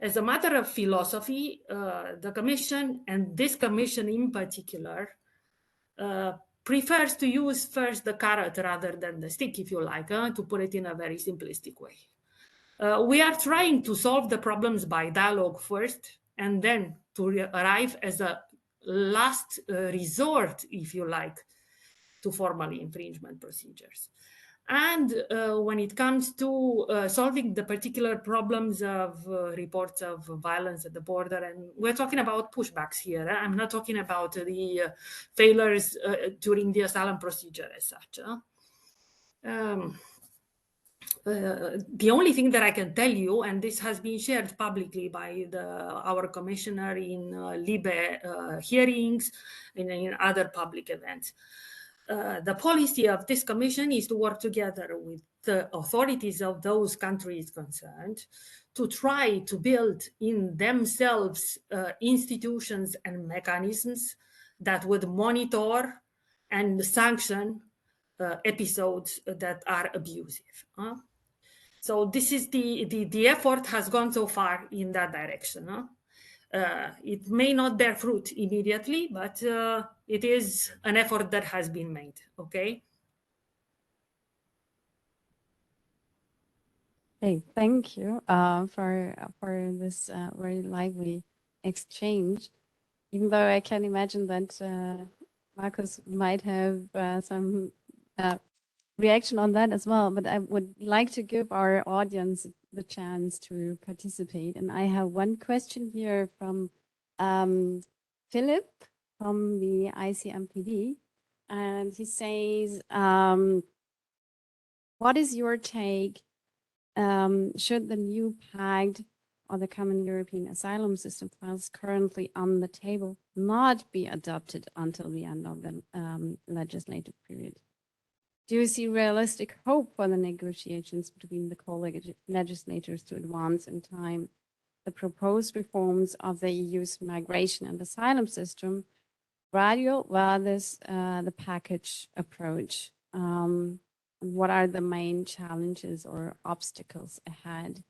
As a matter of philosophy, the Commission, and this Commission in particular, prefers to use first the carrot rather than the stick, if you like, to put it in a very simplistic way. We are trying to solve the problems by dialogue first, and then to arrive as a last resort, if you like, to formal infringement procedures. And when it comes to solving the particular problems of reports of violence at the border, and we're talking about pushbacks here. I'm not talking about the failures during the asylum procedure as such. The only thing that I can tell you, and this has been shared publicly by our commissioner in LIBE hearings and in other public events, the policy of this commission is to work together with the authorities of those countries concerned to try to build in themselves institutions and mechanisms that would monitor and sanction episodes that are abusive. So this is the effort has gone so far in that direction. It may not bear fruit immediately, but it is an effort that has been made. Okay. Hey, thank you for this very lively exchange. Even though I can imagine that Markus might have some reaction on that as well, but I would like to give our audience the chance to participate. And I have one question here from Philip from the ICMPD, and he says, what is your take? Should the new pact or the common European asylum system files currently on the table not be adopted until the end of the legislative period? Do you see realistic hope for the negotiations between the co-legislators to advance in time the proposed reforms of the EU's migration and asylum system, gradual versus the package approach? What are the main challenges or obstacles ahead?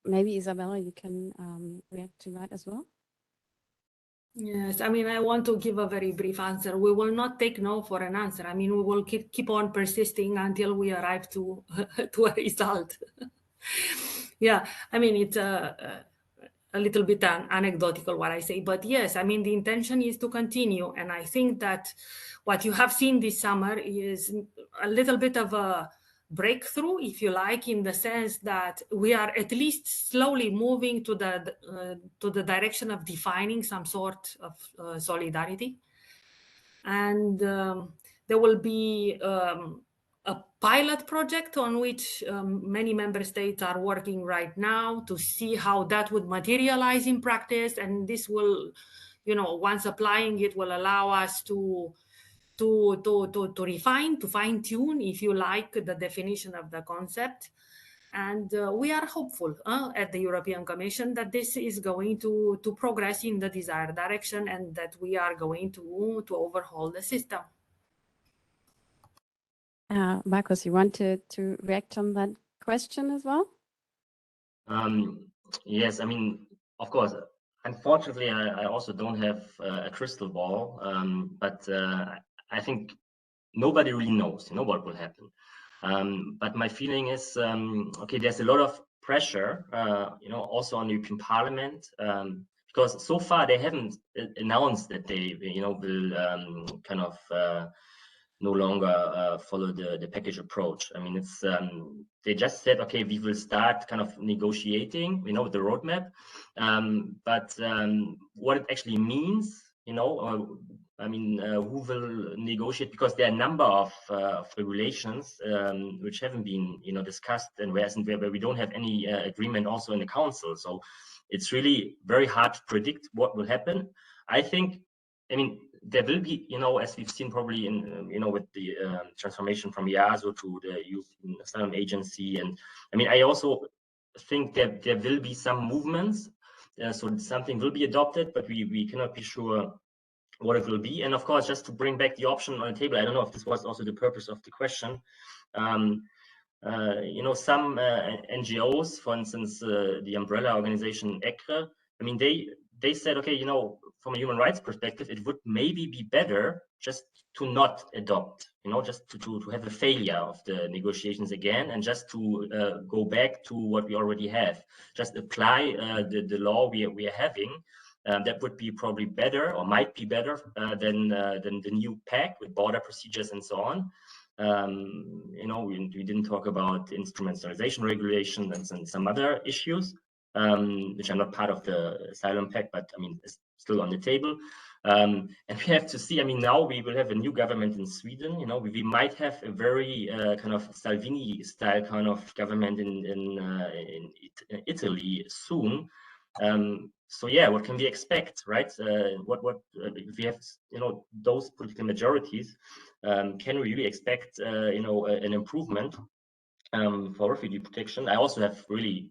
Maybe Isabella, you can react to that as well. Yes, I mean, I want to give a very brief answer. We will not take no for an answer. I mean, we will keep on persisting until we arrive to a result. Yeah, I mean, it's a little bit anecdotal what I say, but yes, I mean, the intention is to continue. And I think that what you have seen this summer is a little bit of a breakthrough, if you like, in the sense that we are at least slowly moving to the direction of defining some sort of solidarity. And there will be a pilot project on which many member states are working right now to see how that would materialize in practice. And this will, you know, once applying it, will allow us to refine, to fine tune, if you like, the definition of the concept. And we are hopeful at the European Commission that this is going to progress in the desired direction and that we are going to overhaul the system. Marcus, you wanted to react on that question as well? Yes, I mean, of course, unfortunately, I also don't have a crystal ball, but I think nobody really knows, what will happen. But my feeling is, okay, there's a lot of pressure, also on the European Parliament, because so far they haven't announced that they, will kind of no longer follow the package approach. I mean, it's they just said, okay, we will start kind of negotiating, with the roadmap. But what it actually means, I mean, who will negotiate? Because there are a number of regulations which haven't been, discussed, and where we don't have any agreement also in the council. So it's really very hard to predict what will happen. I think, I mean, there will be, as we've seen probably in, with the transformation from EASO to the European Asylum Agency. And I mean, I also think that there will be some movements. So something will be adopted, but we cannot be sure what it will be. And of course, just to bring back the option on the table, I don't know if this was also the purpose of the question. Some NGOs, for instance, the umbrella organization ECRE, I mean, they said, okay, from a human rights perspective, it would maybe be better just to not adopt, just to have a failure of the negotiations again, and just to go back to what we already have, just apply the law we are having. That would be probably better, or might be better than the new pact with border procedures and so on. We didn't talk about instrumentalization regulation and some other issues, which are not part of the asylum pact, but I mean, it's still on the table. And we have to see, I mean, now we will have a new government in Sweden, we might have a very kind of Salvini style kind of government in Italy soon. So yeah, what can we expect, right? What if we have, those political majorities, can we really expect, an improvement for refugee protection? I also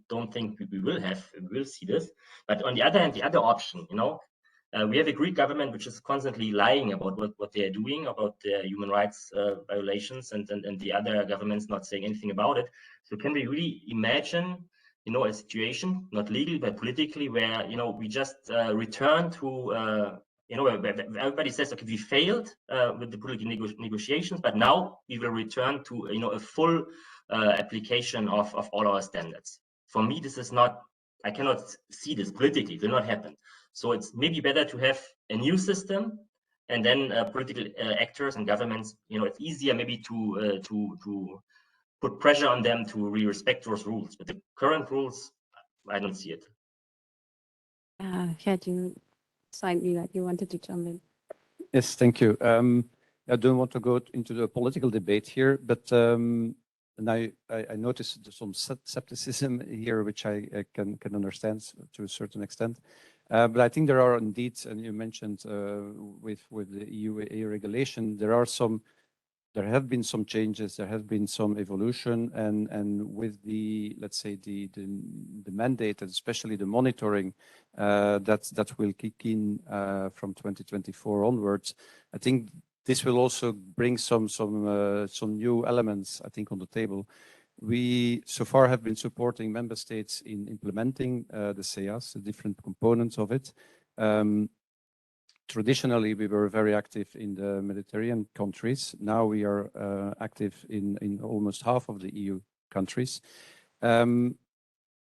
don't think we will see this. But on the other hand, the other option, we have a Greek government which is constantly lying about what they are doing about their human rights violations, and the other governments not saying anything about it. So can we really imagine, a situation, not legally but politically, where we just return to where everybody says, okay, we failed with the political negotiations, but now we will return to a full application of all our standards. For me, this is not, I cannot see this politically, it will not happen. So it's maybe better to have a new system, and then political actors and governments, it's easier maybe to put pressure on them to respect those rules. But the current rules, I don't see it. Had you signed me that you wanted to jump in? Yes, thank you. I don't want to go into the political debate here, but and I noticed some skepticism here, which I can understand to a certain extent. But I think there are indeed, and you mentioned with the EU regulation, there have been some changes, there have been some evolution, and with the, let's say, the mandate, and especially the monitoring that will kick in from 2024 onwards, I think this will also bring some new elements, I think, on the table. We so far have been supporting member states in implementing the SEAS, the different components of it. Traditionally, we were very active in the Mediterranean countries. Now we are active in almost half of the EU countries. And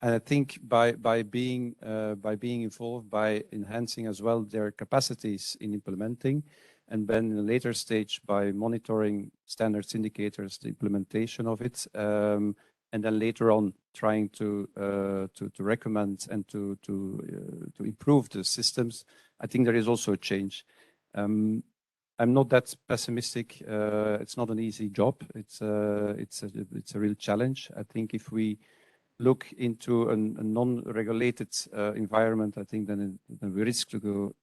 I think by being involved, by enhancing as well their capacities in implementing, and then in a later stage by monitoring standards indicators, the implementation of it, and then later on trying to recommend and to improve the systems, I think there is also a change. I'm not that pessimistic. It's not an easy job. It's a real challenge. I think if we look into a non-regulated environment, I think then we risk to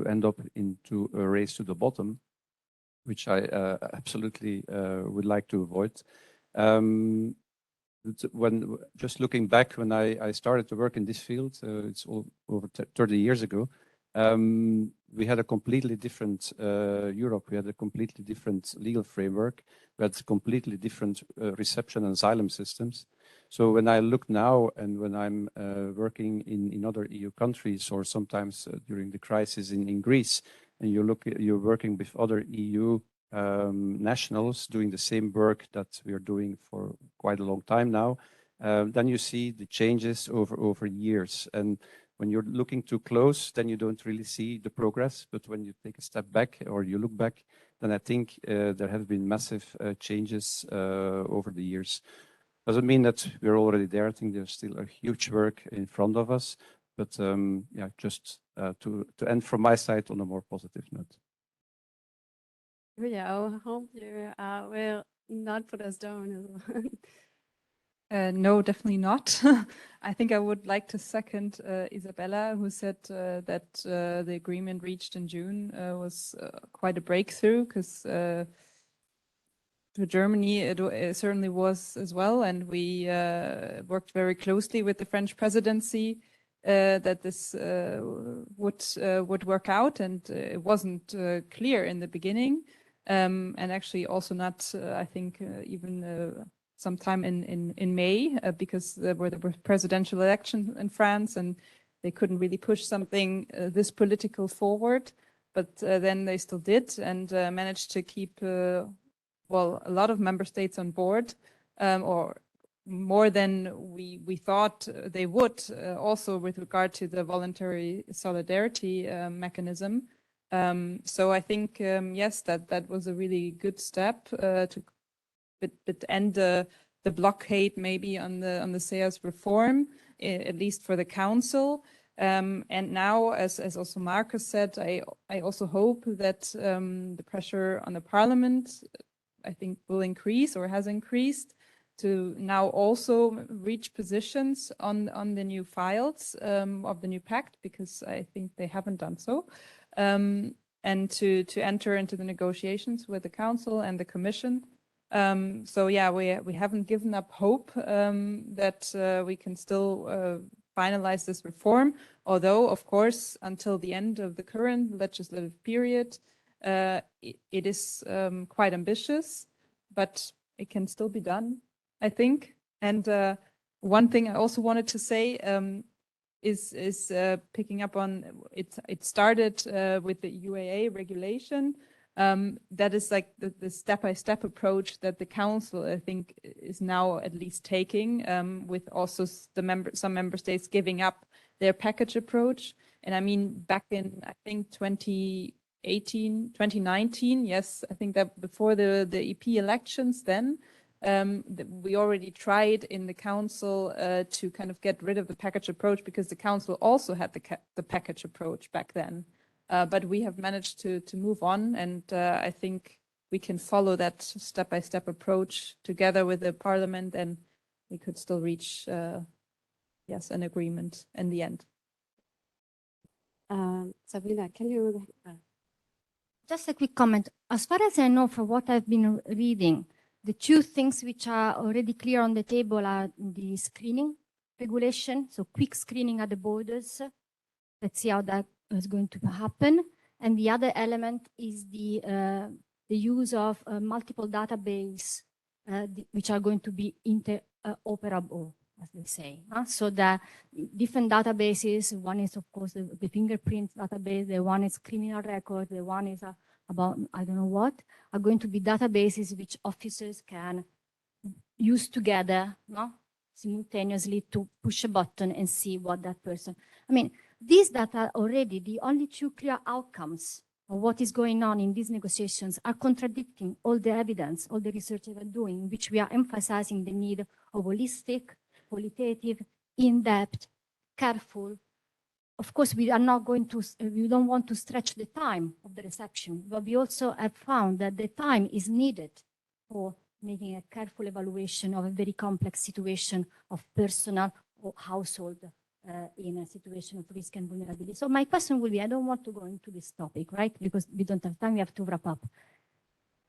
end up into a race to the bottom, which I absolutely would like to avoid. when just looking back, when I started to work in this field, it's all over 30 years ago, we had a completely different Europe. We had a completely different legal framework. We had completely different reception and asylum systems. So when I look now and when I'm working in other EU countries, or sometimes during the crisis in Greece, and you're working with other EU nationals doing the same work that we are doing for quite a long time now, then you see the changes over years. And when you're looking too close, then you don't really see the progress. But when you take a step back or you look back, then I think there have been massive changes over the years. Doesn't mean that we're already there. I think there's still a huge work in front of us. But yeah, just to end from my side on a more positive note. Yeah, I hope you will not put us down as well. No, definitely not. I think I would like to second Isabella, who said that the agreement reached in June was quite a breakthrough, because for Germany it certainly was as well, and we worked very closely with the French presidency that this would work out, and it wasn't clear in the beginning, and actually also not, I think, even sometime in May, because there were presidential elections in France, and they couldn't really push something this political forward. But then they still did, and managed to keep, well, a lot of member states on board, or more than we thought they would, also with regard to the voluntary solidarity mechanism. So I think, yes, that was a really good step to end the blockade maybe on the SEAS reform, at least for the council. And now, as also Marcus said, I also hope that the pressure on the parliament, I think, will increase or has increased to now also reach positions on the new files of the new pact, because I think they haven't done so. And to enter into the negotiations with the council and the commission. So yeah, we haven't given up hope that we can still finalize this reform, although of course until the end of the current legislative period it is quite ambitious, but it can still be done, I think. And one thing I also wanted to say is picking up on it. It started with the UAA regulation. That is like the step-by-step approach that the council, I think, is now at least taking, with also some member states giving up their package approach. And I mean, back in, I think, 2019, yes, I think that before the EP elections then, we already tried in the council to kind of get rid of the package approach, because the council also had the package approach back then. But we have managed to move on, and I think we can follow that step-by-step approach together with the parliament, and we could still reach, yes, an agreement in the end. Sabrina, can you? Just a quick comment. As far as I know, from what I've been reading, the two things which are already clear on the table are the screening regulation, so quick screening at the borders. Let's see how that is going to happen. And the other element is the use of multiple database, which are going to be interoperable, as they say. So the different databases, one is of course the fingerprint database, the one is criminal record, the one is about I don't know what, are going to be databases which officers can use together, simultaneously, to push a button and see what that person, I mean, these data already, the only two clear outcomes of what is going on in these negotiations are contradicting all the evidence, all the research that we're doing, which we are emphasizing the need of holistic, qualitative, in-depth, careful. Of course, we are not going to, we don't want to stretch the time of the reception, but we also have found that the time is needed for making a careful evaluation of a very complex situation of personal or household in a situation of risk and vulnerability. So my question will be, I don't want to go into this topic, right? Because we don't have time, we have to wrap up.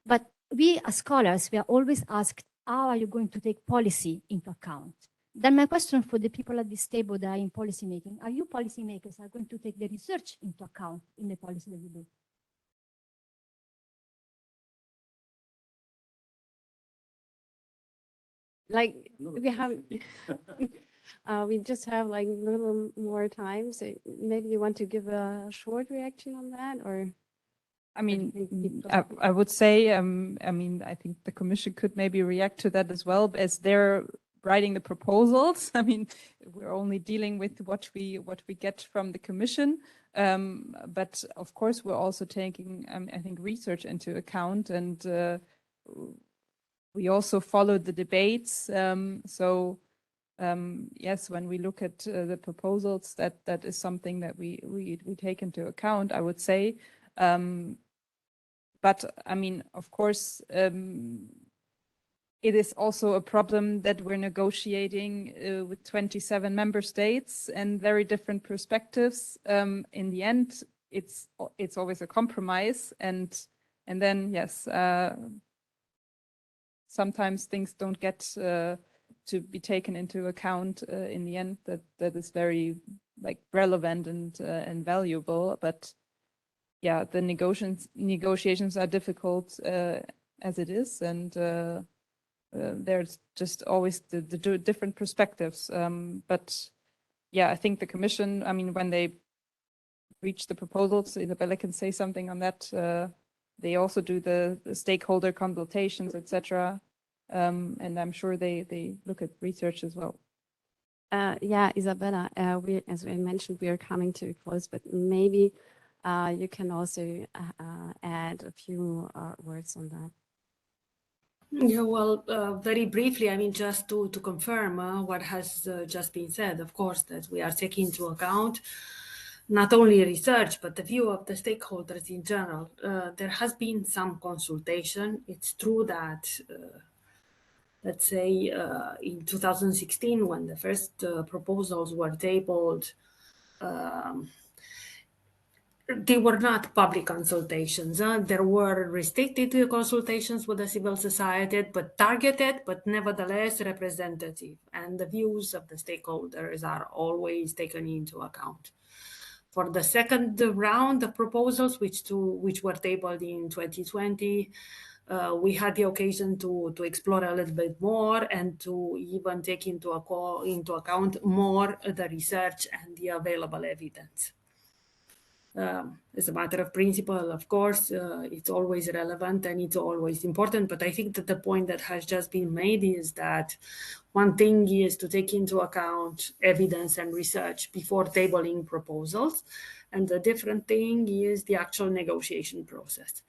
But we as scholars, we are always asked how are you going to take policy into account? Then my question for the people at this table that are in policy making, are you policymakers are going to take the research into account in the policy that you do? Like we have, we just have like a little more time. So maybe you want to give a short reaction on that, or? I mean, I would say, I mean, I think the Commission could maybe react to that as well, as they're writing the proposals. I mean, we're only dealing with what we get from the Commission, but of course we're also taking, I think, research into account, and we also follow the debates. So yes, when we look at the proposals, that is something that we take into account, I would say. But I mean, of course, it is also a problem that we're negotiating with 27 member states and very different perspectives. In the end, it's always a compromise, and then yes, sometimes things don't get to be taken into account in the end. That is very like relevant and valuable, but. Yeah, the negotiations are difficult as it is, and there's just always the different perspectives. But yeah, I think the Commission, I mean, when they reach the proposals, Isabella can say something on that. They also do the stakeholder consultations, etc. And I'm sure they look at research as well. Yeah, Isabella, as we mentioned, we are coming to a close, but maybe you can also add a few words on that. Yeah, well, very briefly, I mean, just to confirm what has just been said, of course, that we are taking into account not only research, but the view of the stakeholders in general. There has been some consultation. It's true that, let's say, in 2016, when the first proposals were tabled, they were not public consultations. There were restricted consultations with the civil society, but targeted, but nevertheless representative. And the views of the stakeholders are always taken into account. For the second round of proposals, which were tabled in 2020, we had the occasion to explore a little bit more and to even take into account more the research and the available evidence. As a matter of principle, of course, it's always relevant and it's always important. But I think that the point that has just been made is that one thing is to take into account evidence and research before tabling proposals. And the different thing is the actual negotiation process.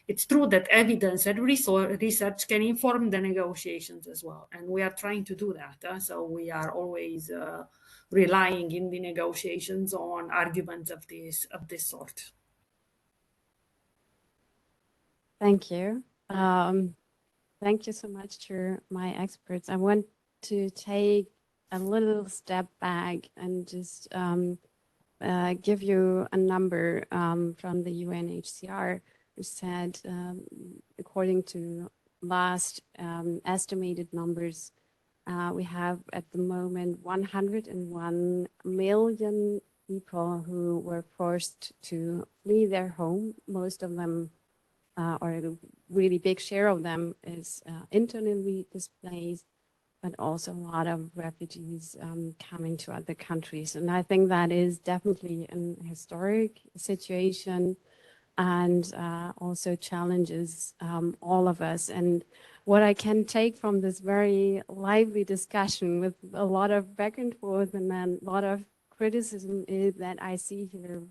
It's true that evidence and research can inform the negotiations as well. And we are trying to do that. So we are always relying in the negotiations on arguments of this sort. Thank you. Thank you so much to my experts. I want to take a little step back and just give you a number from the UNHCR, which said, according to last estimated numbers, we have at the moment 101 million people who were forced to flee their home. Most of them, or a really big share of them, is internally displaced, but also a lot of refugees coming to other countries. And I think that is definitely an historic situation, and also challenges all of us. And what I can take from this very lively discussion with a lot of back and forth and then a lot of criticism is that I see here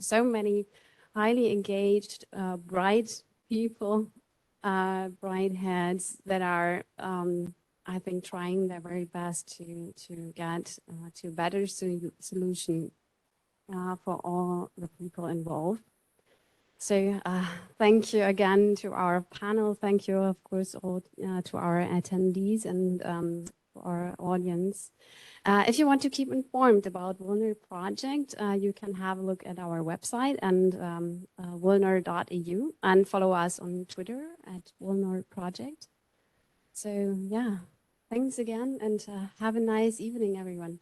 so many highly engaged, bright people, bright heads that are, I think, trying their very best to get to a better solution for all the people involved. So thank you again to our panel. Thank you, of course, all to our attendees and our audience. If you want to keep informed about VULNER project, you can have a look at our website and vulner.eu and follow us on Twitter at VULNER project. So yeah, thanks again, and have a nice evening, everyone.